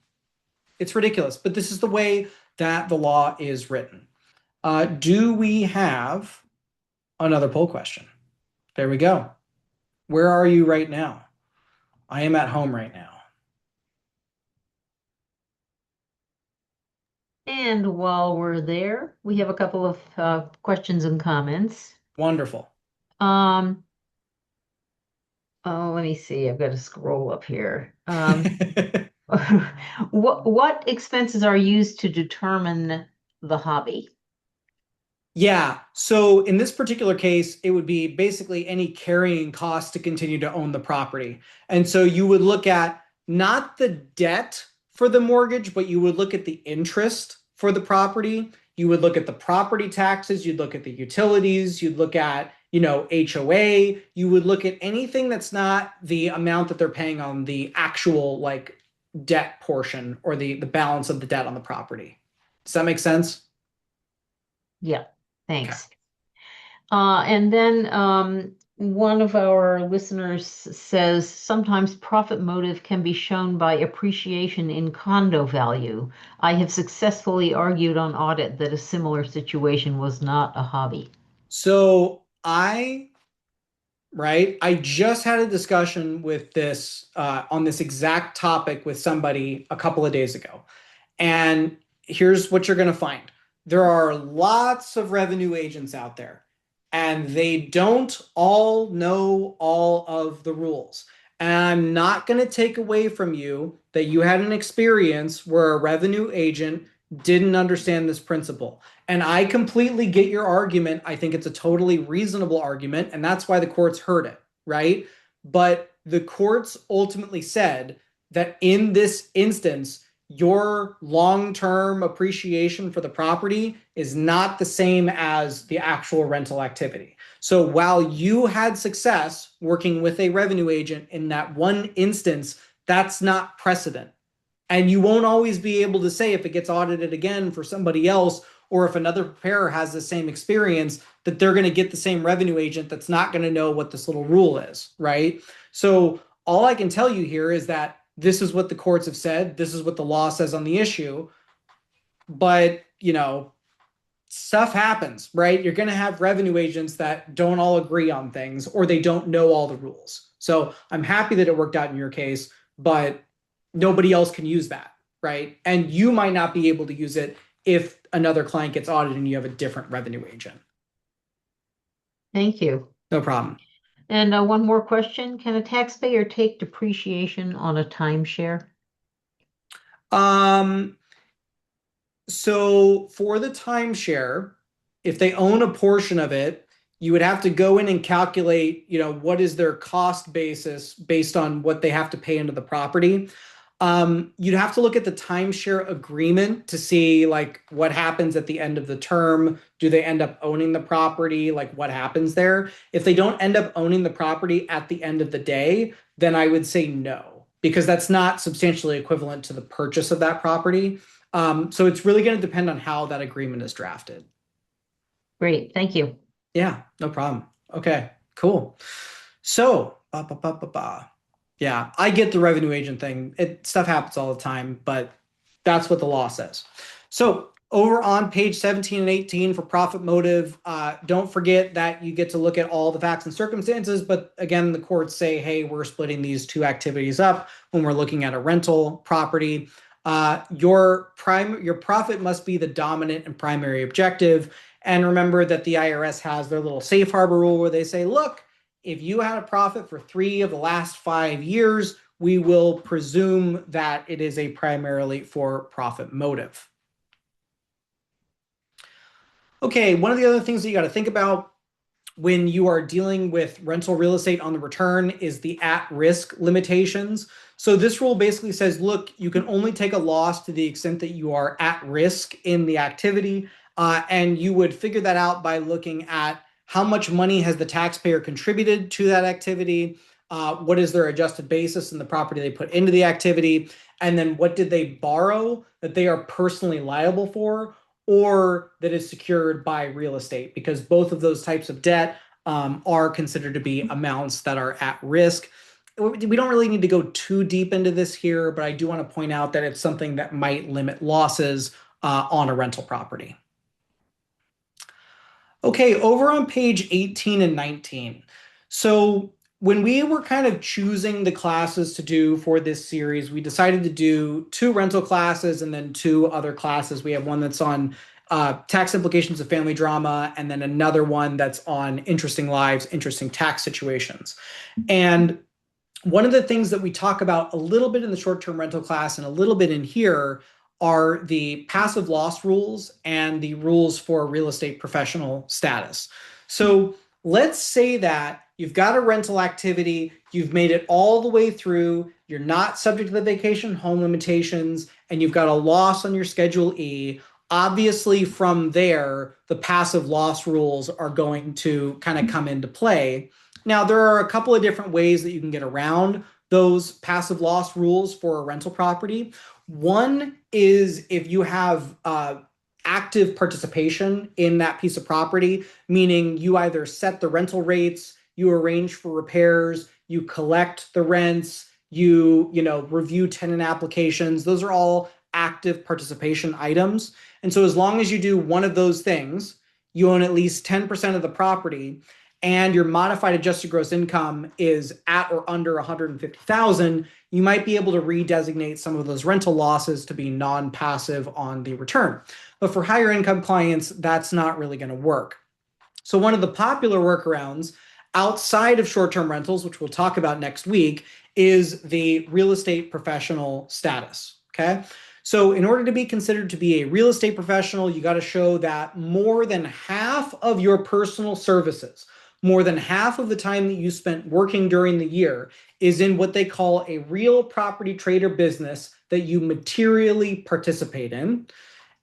It's ridiculous, but this is the way that the law is written. Do we have another poll question? There we go. Where are you right now? I am at home right now. And while we're there, we have a couple of questions and comments. Wonderful. Oh, let me see. I've got to scroll up here. What expenses are used to determine the hobby? Yeah, so in this particular case, it would be basically any carrying cost to continue to own the property. And so you would look at not the debt for the mortgage, but you would look at the interest for the property. You would look at the property taxes, you'd look at the utilities, you'd look at, HOA, you would look at anything that's not the amount that they're paying on the actual like debt portion or the balance of the debt on the property. Does that make sense? Yeah, Okay. thanks. And then one of our listeners says sometimes profit motive can be shown by appreciation in condo value. I have successfully argued on audit that a similar situation was not a hobby. So I just had a discussion with this on this exact topic with somebody a couple of days ago. And here's what you're going to find. There are lots of revenue agents out there, and they don't all know all of the rules. And I'm not going to take away from you that you had an experience where a revenue agent didn't understand this principle. And I completely get your argument. I think it's a totally reasonable argument, and that's why the courts heard it, right? But the courts ultimately said that in this instance, your long-term appreciation for the property is not the same as the actual rental activity. So while you had success working with a revenue agent in that one instance, that's not precedent. And you won't always be able to say if it gets audited again for somebody else, or if another preparer has the same experience, that they're going to get the same revenue agent that's not going to know what this little rule is, right? So all I can tell you here is that this is what the courts have said. This is what the law says on the issue. But, stuff happens, right? You're going to have revenue agents that don't all agree on things, or they don't know all the rules. So I'm happy that it worked out in your case, but nobody else can use that, right? And you might not be able to use it if another client gets audited and you have a different revenue agent. Thank you. No problem. And one more question. Can a taxpayer take depreciation on a timeshare? So for the timeshare, if they own a portion of it, you would have to go in and calculate, what is their cost basis based on what they have to pay into the property. You'd have to look at the timeshare agreement to see like what happens at the end of the term. Do they end up owning the property? Like what happens there? If they don't end up owning the property at the end of the day, then I would say no, because that's not substantially equivalent to the purchase of that property. So it's really going to depend on how that agreement is drafted. Great. Thank you. Yeah, no problem. Okay, cool. So, yeah, I get the revenue agent thing. Stuff happens all the time, but that's what the law says. So over on page 17 and 18 for profit motive, don't forget that you get to look at all the facts and circumstances. But again, the courts say, hey, we're splitting these two activities up when we're looking at a rental property. Your profit must be the dominant and primary objective. And remember that the IRS has their little safe harbor rule where they say, look, if you had a profit for 3 of the last 5 years, we will presume that it is a primarily for profit motive. Okay, one of the other things that you got to think about when you are dealing with rental real estate on the return is the at-risk limitations. So this rule basically says, look, you can only take a loss to the extent that you are at risk in the activity. And you would figure that out by looking at how much money has the taxpayer contributed to that activity, what is their adjusted basis in the property they put into the activity, and then what did they borrow that they are personally liable for, or that is secured by real estate, because both of those types of debt are considered to be amounts that are at risk. We don't really need to go too deep into this here, but I do want to point out that it's something that might limit losses on a rental property. Okay, over on page 18 and 19. So when we were kind of choosing the classes to do for this series, we decided to do 2 rental classes and then 2 other classes. We have one that's on tax implications of family drama, and then another one that's on interesting lives, interesting tax situations. And one of the things that we talk about a little bit in the short-term rental class and a little bit in here are the passive loss rules and the rules for real estate professional status. So let's say that you've got a rental activity, you've made it all the way through, you're not subject to the vacation home limitations, and you've got a loss on your Schedule E. Obviously, from there, the passive loss rules are going to kind of come into play. Now, there are a couple of different ways that you can get around those passive loss rules for a rental property. One is if you have active participation in that piece of property, meaning you either set the rental rates, you arrange for repairs, you collect the rents, you review tenant applications. Those are all active participation items. And so as long as you do one of those things, you own at least 10% of the property, and your modified adjusted gross income is at or under 150,000, you might be able to redesignate some of those rental losses to be non-passive on the return. But for higher income clients, that's not really going to work. So one of the popular workarounds outside of short-term rentals, which we'll talk about next week, is the real estate professional status. Okay. So in order to be considered to be a real estate professional, you got to show that more than half of your personal services, more than half of the time that you spent working during the year, is in what they call a real property trade or business that you materially participate in.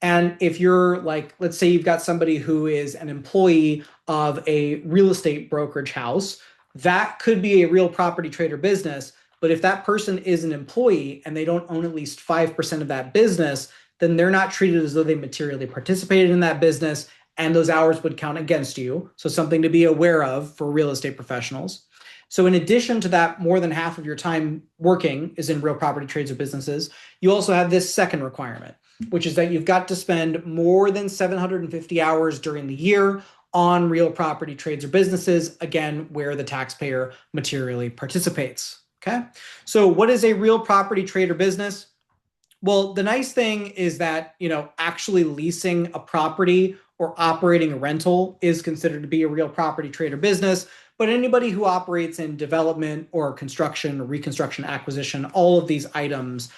And if you're like, let's say you've got somebody who is an employee of a real estate brokerage house, that could be a real property trade or business. But if that person is an employee and they don't own at least 5% of that business, then they're not treated as though they materially participated in that business, and those hours would count against you. So something to be aware of for real estate professionals. So in addition to that, more than half of your time working is in real property trades or businesses, you also have this second requirement, which is that you've got to spend more than 750 hours during the year on real property trades or businesses, again, where the taxpayer materially participates. Okay. So what is a real property trade or business? Well, the nice thing is that, actually leasing a property or operating a rental is considered to be a real property trade or business. But anybody who operates in development or construction or reconstruction acquisition, all of these items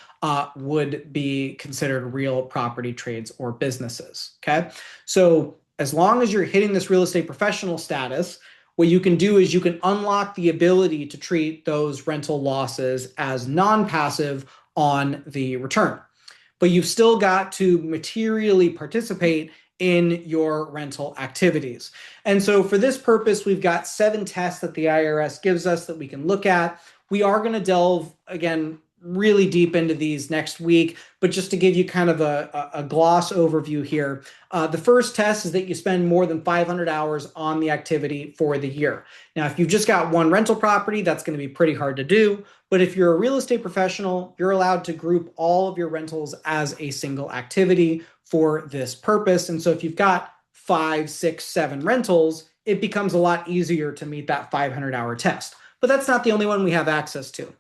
would be considered real property trades or businesses. Okay. So as long as you're hitting this real estate professional status, what you can do is you can unlock the ability to treat those rental losses as non-passive on the return. But you've still got to materially participate in your rental activities. And so for this purpose, we've got 7 tests that the IRS gives us that we can look at. We are going to delve, again, really deep into these next week, but just to give you kind of a gloss overview here, the first test is that you spend more than 500 hours on the activity for the year. Now, if you've just got one rental property, that's going to be pretty hard to do. But if you're a real estate professional, you're allowed to group all of your rentals as a single activity for this purpose. And so if you've got 5, 6, 7 rentals, it becomes a lot easier to meet that 500-hour test. But that's not the only one we have access to.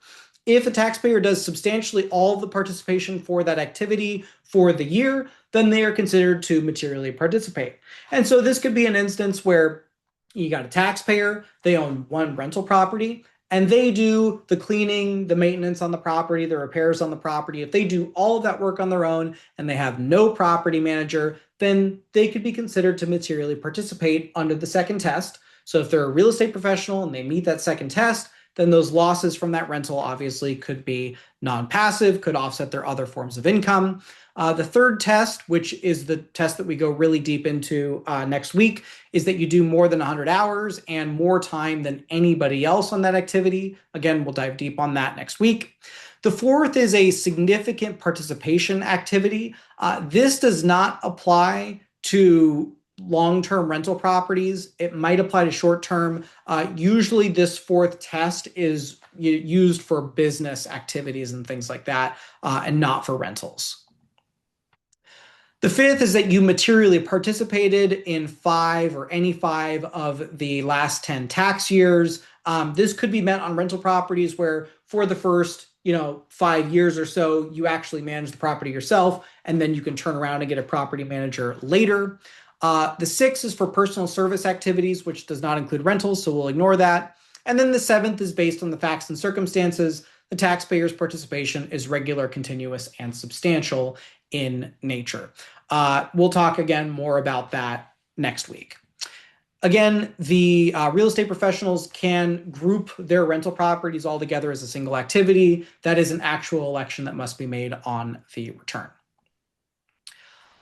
If a taxpayer does substantially all of the participation for that activity for the year, then they are considered to materially participate. And so this could be an instance where you got a taxpayer, they own one rental property, and they do the cleaning, the maintenance on the property, the repairs on the property. If they do all of that work on their own and they have no property manager, then they could be considered to materially participate under the second test. So if they're a real estate professional and they meet that second test, then those losses from that rental obviously could be non-passive, could offset their other forms of income. The third test, which is the test that we go really deep into next week, is that you do more than 100 hours and more time than anybody else on that activity. Again, we'll dive deep on that next week. The fourth is a significant participation activity. This does not apply to long-term rental properties. It might apply to short-term. Usually this fourth test is used for business activities and things like that, and not for rentals. The fifth is that you materially participated in 5 or any 5 of the last 10 tax years. This could be met on rental properties where for the first 5 years or so, you actually manage the property yourself, and then you can turn around and get a property manager later. The 6th is for personal service activities, which does not include rentals, so we'll ignore that. And then the 7th is based on the facts and circumstances. The taxpayer's participation is regular, continuous, and substantial in nature. We'll talk again more about that next week. Again, the real estate professionals can group their rental properties all together as a single activity. That is an actual election that must be made on the return.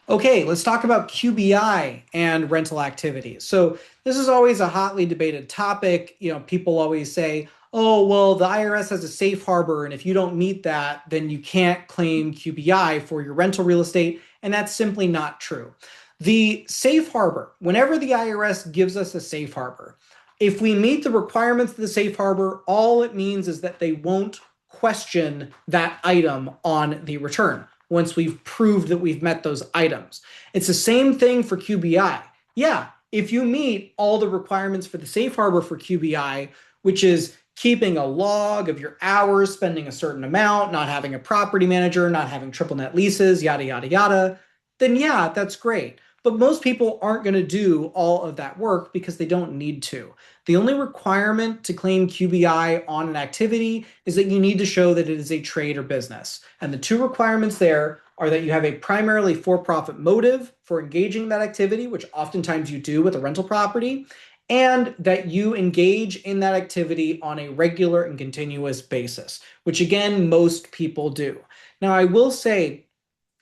Okay, let's talk about QBI and rental activities. So this is always a hotly debated topic. People always say, oh, well, the IRS has a safe harbor, and if you don't meet that, then you can't claim QBI for your rental real estate, and that's simply not true. The safe harbor, whenever the IRS gives us a safe harbor, if we meet the requirements of the safe harbor, all it means is that they won't question that item on the return once we've proved that we've met those items. It's the same thing for QBI. Yeah, if you meet all the requirements for the safe harbor for QBI, which is keeping a log of your hours, spending a certain amount, not having a property manager, not having triple net leases, yada, yada, yada, then yeah, that's great. But most people aren't going to do all of that work because they don't need to. The only requirement to claim QBI on an activity is that you need to show that it is a trade or business. And the 2 requirements there are that you have a primarily for-profit motive for engaging that activity, which oftentimes you do with a rental property, and that you engage in that activity on a regular and continuous basis, which again, most people do. Now, I will say,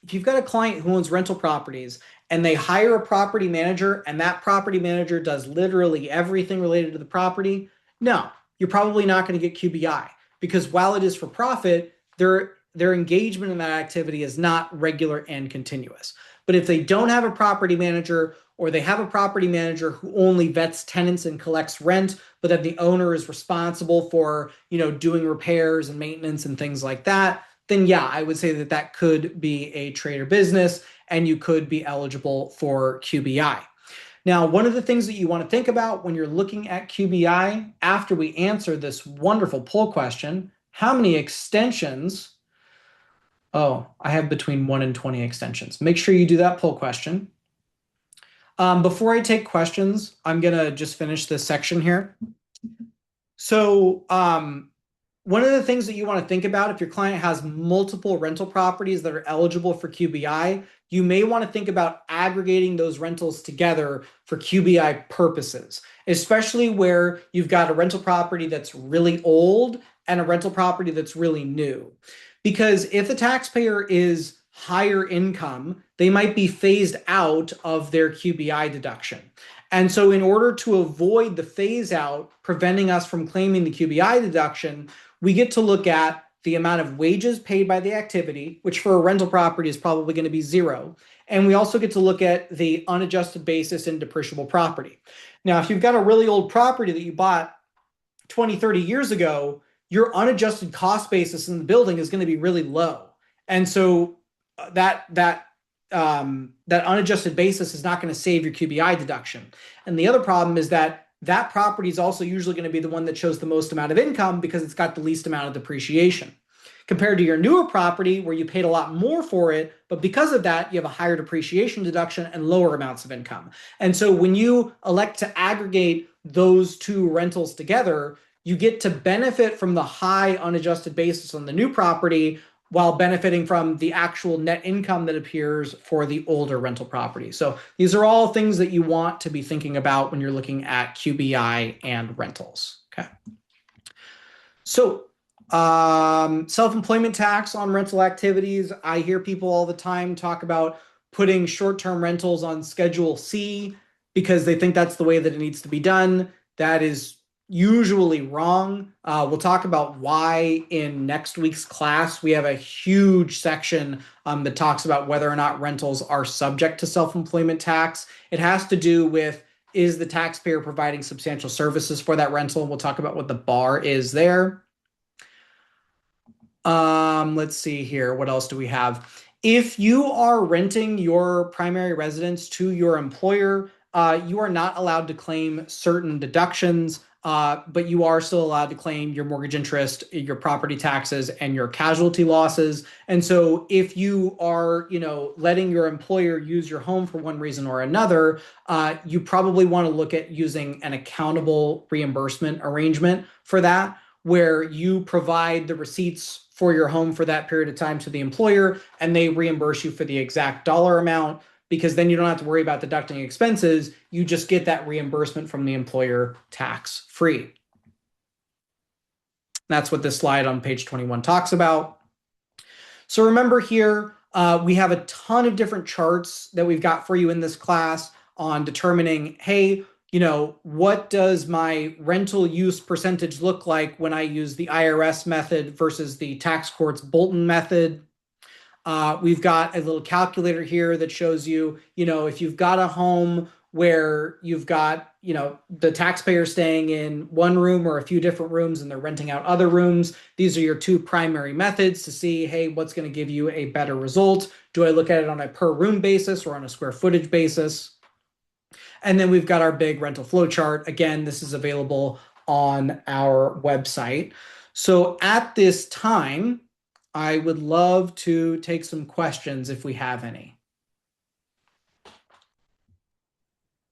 if you've got a client who owns rental properties and they hire a property manager and that property manager does literally everything related to the property, no, you're probably not going to get QBI, because while it is for profit, their engagement in that activity is not regular and continuous. But if they don't have a property manager, or they have a property manager who only vets tenants and collects rent, but that the owner is responsible for, doing repairs and maintenance and things like that, then yeah, I would say that that could be a trade or business, and you could be eligible for QBI. Now, one of the things that you want to think about when you're looking at QBI, after we answer this wonderful poll question, how many extensions? Oh, I have between 1 and 20 extensions. Make sure you do that poll question. Before I take questions, I'm going to just finish this section here. So one of the things that you want to think about if your client has multiple rental properties that are eligible for QBI, you may want to think about aggregating those rentals together for QBI purposes, especially where you've got a rental property that's really old and a rental property that's really new. Because if the taxpayer is higher income, they might be phased out of their QBI deduction. And so in order to avoid the phase out preventing us from claiming the QBI deduction, we get to look at the amount of wages paid by the activity, which for a rental property is probably going to be zero. And we also get to look at the unadjusted basis in depreciable property. Now, if you've got a really old property that you bought 20, 30 years ago, your unadjusted cost basis in the building is going to be really low. And so that unadjusted basis is not going to save your QBI deduction. And the other problem is that that property is also usually going to be the one that shows the most amount of income because it's got the least amount of depreciation. Compared to your newer property where you paid a lot more for it, but because of that, you have a higher depreciation deduction and lower amounts of income. And so when you elect to aggregate those two rentals together, you get to benefit from the high unadjusted basis on the new property while benefiting from the actual net income that appears for the older rental property. So these are all things that you want to be thinking about when you're looking at QBI and rentals. Okay. So self-employment tax on rental activities. I hear people all the time talk about putting short-term rentals on Schedule C because they think that's the way that it needs to be done. That is usually wrong. We'll talk about why in next week's class. We have a huge section that talks about whether or not rentals are subject to self-employment tax. It has to do with, is the taxpayer providing substantial services for that rental? And we'll talk about what the bar is there. Let's see here. What else do we have? If you are renting your primary residence to your employer, you are not allowed to claim certain deductions, but you are still allowed to claim your mortgage interest, your property taxes, and your casualty losses. And so if you are, letting your employer use your home for one reason or another, you probably want to look at using an accountable reimbursement arrangement for that, where you provide the receipts for your home for that period of time to the employer, and they reimburse you for the exact dollar amount, because then you don't have to worry about deducting expenses. You just get that reimbursement from the employer tax free. That's what this slide on page 21 talks about. So remember here, we have a ton of different charts that we've got for you in this class on determining, hey, what does my rental use percentage look like when I use the IRS method versus the tax court's Bolton method? We've got a little calculator here that shows you, if you've got a home where you've got, the taxpayer staying in one room or a few different rooms and they're renting out other rooms. These are your two primary methods to see, hey, what's going to give you a better result? Do I look at it on a per room basis or on a square footage basis? And then we've got our big rental flow chart. Again, this is available on our website. So at this time, I would love to take some questions if we have any.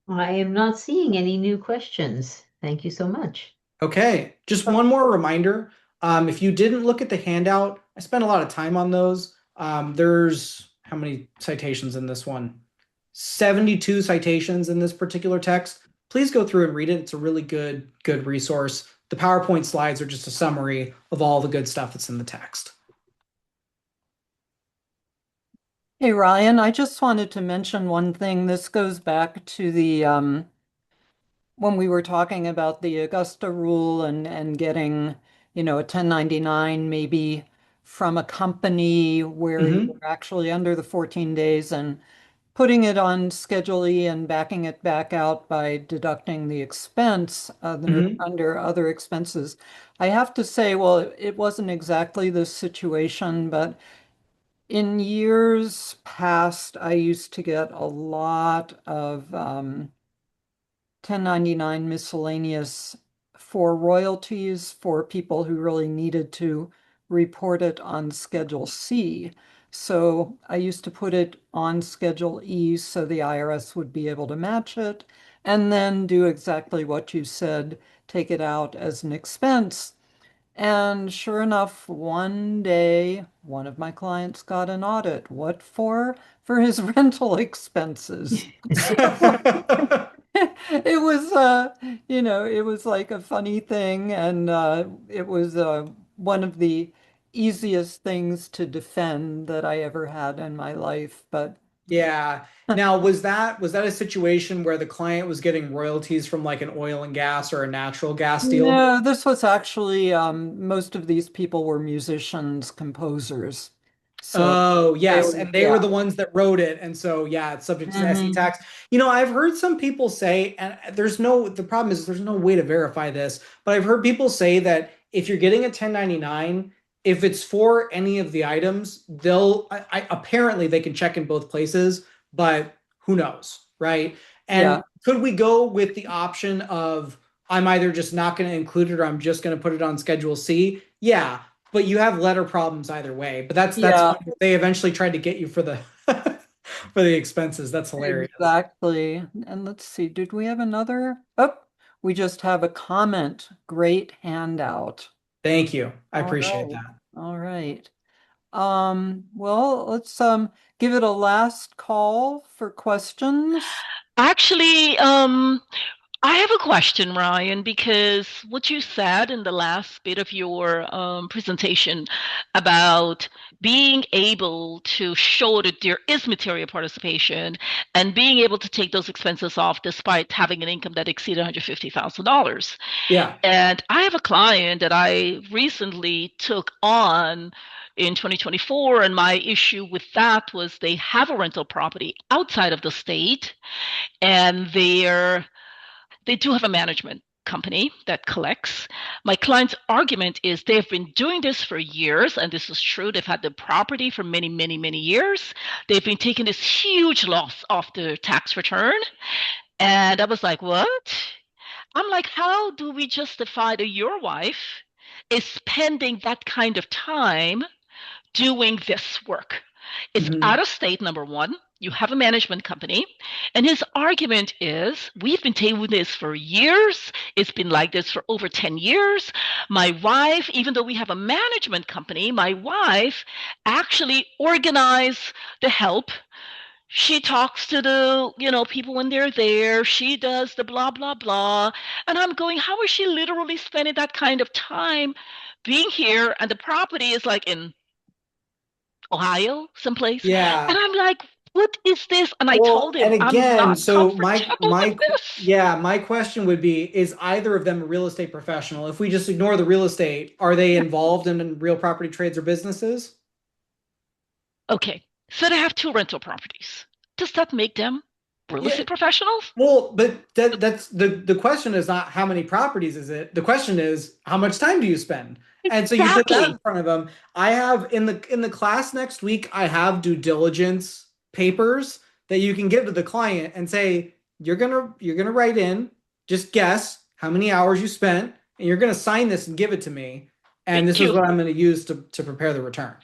I am not seeing any new questions. Thank you so much. Okay, just one more reminder. If you didn't look at the handout, I spent a lot of time on those. There's how many citations in this one? 72 citations in this particular text. Please go through and read it. It's a really good resource. The PowerPoint slides are just a summary of all the good stuff that's in the text. Hey, Ryan, I just wanted to mention one thing. This goes back to the when we were talking about the Augusta rule and getting, a 1099 maybe from a company where you're actually under the 14 days and putting it on Schedule E and backing it back out by deducting the expense under other expenses. I have to say, well, it wasn't exactly this situation, but in years past, I used to get a lot of 1099 miscellaneous for royalties for people who really needed to report it on Schedule C. So I used to put it on Schedule E so the IRS would be able to match it and then do exactly what you said, take it out as an expense. And sure enough, one day, one of my clients got an audit. What for? For his rental expenses. So it was, it was like a funny thing, and it was one of the easiest things to defend that I ever had in my life. But Yeah. Now, was that a situation where the client was getting royalties from like an oil and gas or a natural gas deal? No, this was actually most of these people were musicians, composers. So Oh, they yes. were, And they were yeah. the ones that wrote it. And so, yeah, it's subject to SE Hmm. tax. I've heard some people say, and the problem is there's no way to verify this, but I've heard people say that if you're getting a 1099, if it's for any of the items, apparently they can check in both places, but who knows, right? Yeah. And could we go with the option of I'm either just not going to include it or I'm just going to put it on Schedule C? Yeah, but you have letter problems either way. But that's Yeah, funny. They eventually tried to get you for the for the expenses. That's hilarious. exactly. And let's see, did we have another? Oh, we just have a comment. Great handout. Thank you. I All appreciate right. that. All right. Well, let's give it a last call for questions. Actually, I have a question, Ryan, because what you said in the last bit of your presentation about being able to show that there is material participation and being able to take those expenses off despite having an income that exceeds $150,000. Yeah. And I have a client that I recently took on in 2024, and my issue with that was they have a rental property outside of the state, and they do have a management company that collects. My client's argument is they've been doing this for years, and this is true. They've had the property for many, many, many years. They've been taking this huge loss off their tax return. And I was like, what? I'm like, how do we justify that your wife is spending that kind of time doing this work? It's Hmm. out of state, number one. You have a management company. And his argument is we've been doing this for years. It's been like this for over 10 years. My wife, even though we have a management company, my wife actually organized the help. She talks to the, people when they're there. She does the blah, blah, blah. And I'm going, how is she literally spending that kind of time being here? And the property is like in Ohio, someplace. And Yeah. I'm like, what is this? And I Well, told him, and I'm again, not so comfortable with this. my question would be, is either of them a real estate professional? If we just ignore the real estate, are they involved in real property trades or businesses? Okay, so they have two rental properties. Does that make them real Yeah. estate professionals? Well, but that's the question is not how many properties is it? The question is how much time do you spend? And so you put that in Exactly. front of them. I have in the class next week, I have due diligence papers that you can give to the client and say, you're gonna write in, just guess how many hours you spent, and you're gonna sign this and give it to me. And Thank this is you. what I'm gonna use to prepare the return.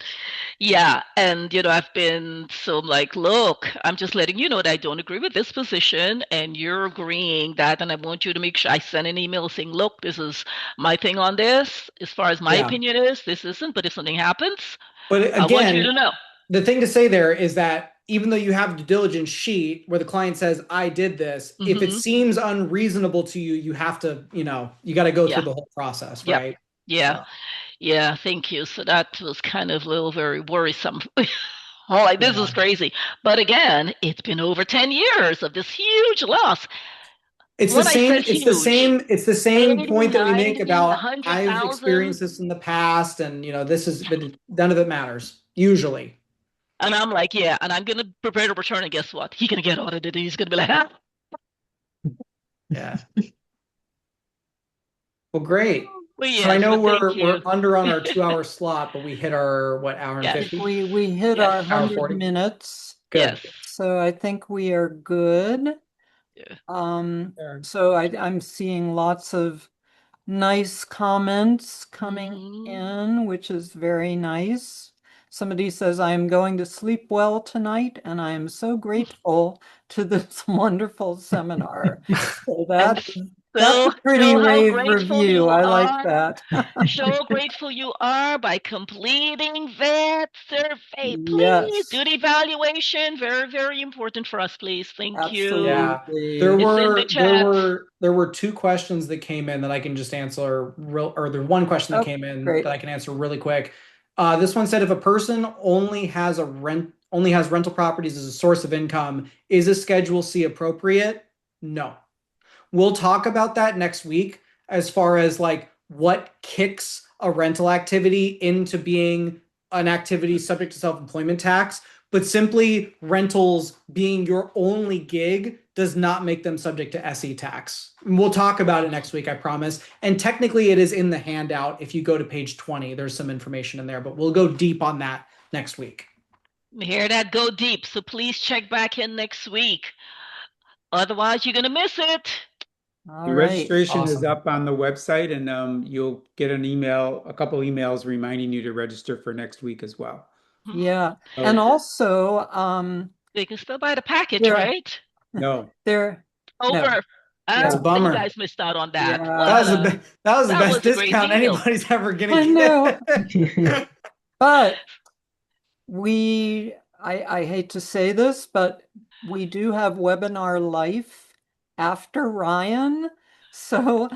Yeah, and I've been so I'm like, look, I'm just letting you know that I don't agree with this position, and you're agreeing that, and I want you to make sure I send an email saying, look, this is my thing on this. As far as my Yeah. opinion is, this isn't, but if something happens, But I want you to again, know. the thing to say there is that even though you have a due diligence sheet where the client says, I did this, if it Hmm. seems unreasonable to you, you have to, you got to go through Yeah. the whole process, Yep. right? Yeah. So, Yeah. Thank you. So that was kind of a little very worrisome. Oh, like this yeah. is crazy. But again, it's been over 10 years of this huge loss. It's the When I same, said it's the huge, same, it's the same 80, point that we make 90, about I've 100,000. experienced this in the past and this is but none of it matters, usually. And I'm like, yeah, and I'm going to prepare to return. And guess what? He's going to get audited. And he's going to be like, ah. Yeah. Well, great. Well, So I yes, know but thank we're you. under on our 2 hour slot, but we hit our what, hour and Yes, 50? We hit yes, our Hour 100 40? minutes, yes. Good. so I think we are good. Yeah. So I'm seeing lots of nice comments coming Hmm. in, which is very nice. Somebody says, I am going to sleep well tonight, and I am so grateful to this wonderful seminar. So And that's so a pretty show how rave grateful review. you I like are. that. Show how grateful you are by completing that survey. Please Yes, do the evaluation. Very, very important for us, please. Thank you. Yeah, there absolutely. It's in the were there chat. were there were two questions that came in that I can just answer or there's one question that Oh, came in that great. I can answer really quick. This one said if a person only has rental properties as a source of income. Is a Schedule C appropriate? No. We'll talk about that next week as far as like what kicks a rental activity into being an activity subject to self-employment tax, but simply rentals being your only gig does not make them subject to SE tax. We'll talk about it next week, I promise. And technically it is in the handout. If you go to page 20, there's some information in there, but we'll go deep on that next week. Hear that? Go deep. So please check back in next week. Otherwise, you're going to miss it. All The right. registration is Awesome. up on the website, and you'll get an email, a couple emails reminding you to register for next week as well. Yeah. So, And also, They can still buy the package, there, right? no, there, no, Over. That's a yeah, You bummer. guys missed out on that. Yeah. That was What the that was the that best was a great discount deal. anybody's ever gonna I know. get. But I hate to say this, but we do have webinar life after Ryan. So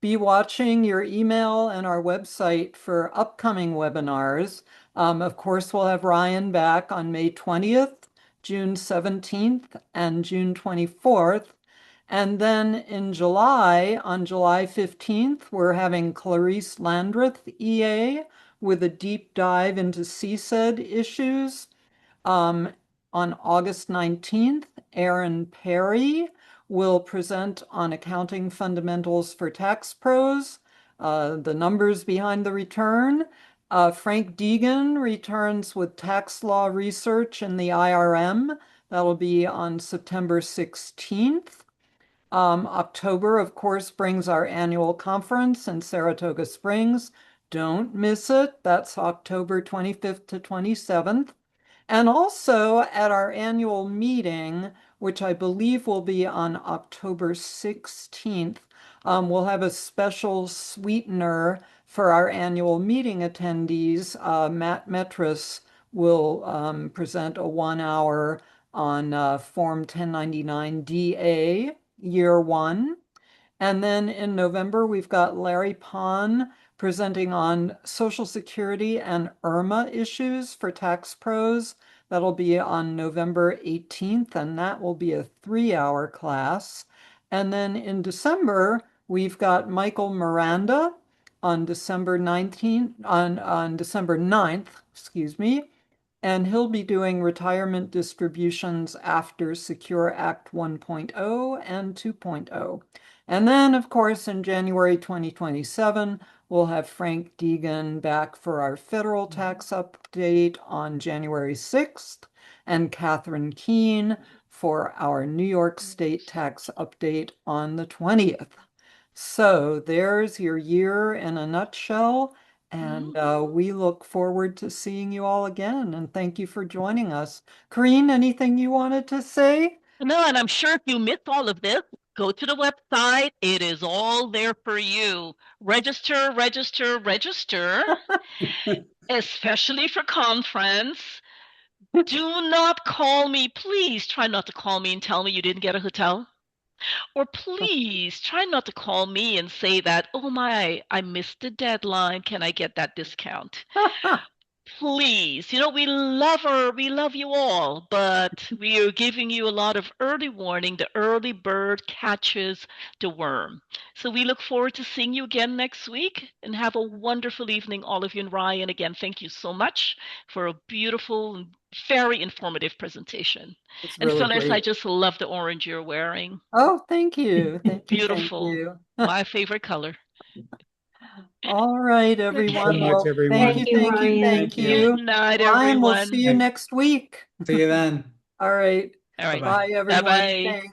be watching your email and our website for upcoming webinars. Of course, we'll have Ryan back on May 20th, June 17th, and June 24th. And then in July, on July 15th, we're having Clarice Landreth, EA, with a deep dive into CSED issues. On August 19th, Aaron Perry will present on accounting fundamentals for tax pros, the numbers behind the return. Frank Deegan returns with tax law research in the IRM. That'll be on September 16th. October, of course, brings our annual conference in Saratoga Springs. Don't miss it. That's October 25th to 27th. And also at our annual meeting, which I believe will be on October 16th, we'll have a special sweetener for our annual meeting attendees. Matt Metris will present a 1 hour on Form 1099-DA year one. And then in November, we've got Larry Pon presenting on Social Security and IRMA issues for tax pros. That'll be on November 18th, and that will be a 3 hour class. And then in December, we've got Michael Miranda on December 19th, on December 9th, excuse me, and he'll be doing retirement distributions after Secure Act 1.0 and 2.0. And then, of course, in January 2027, we'll have Frank Deegan back for our federal tax update on January 6th, and Catherine Keene for our New York State tax update on the 20th. So there's your year in a nutshell. And we look forward to seeing you all again. And thank you for joining us. Corrine, anything you wanted to say? No, and I'm sure if you missed all of this, go to the website. It is all there for you. Register, register, register, especially for conference. Do not call me. Please try not to call me and tell me you didn't get a hotel. Or please try not to call me and say that, oh my, I missed the deadline. Can I get that discount? Please, we love her. We love you all, but we are giving you a lot of early warning. The early bird catches the worm. So we look forward to seeing you again next week and have a wonderful evening, all of you. And Ryan, again, thank you so much for a beautiful and very informative presentation. It's And really Phyllis, I great. just love the orange you're wearing. Oh, thank you. Thank you. Thank Beautiful. you. My favorite color. All right, so everyone. much, Well, thank everyone. you, Thank you, thank you, Ryan. thank Thank you. Good you. night, Ryan, we'll everyone. see you next week. See you then. All right. All right. Bye-bye. Bye, everyone. Bye-bye. Thanks.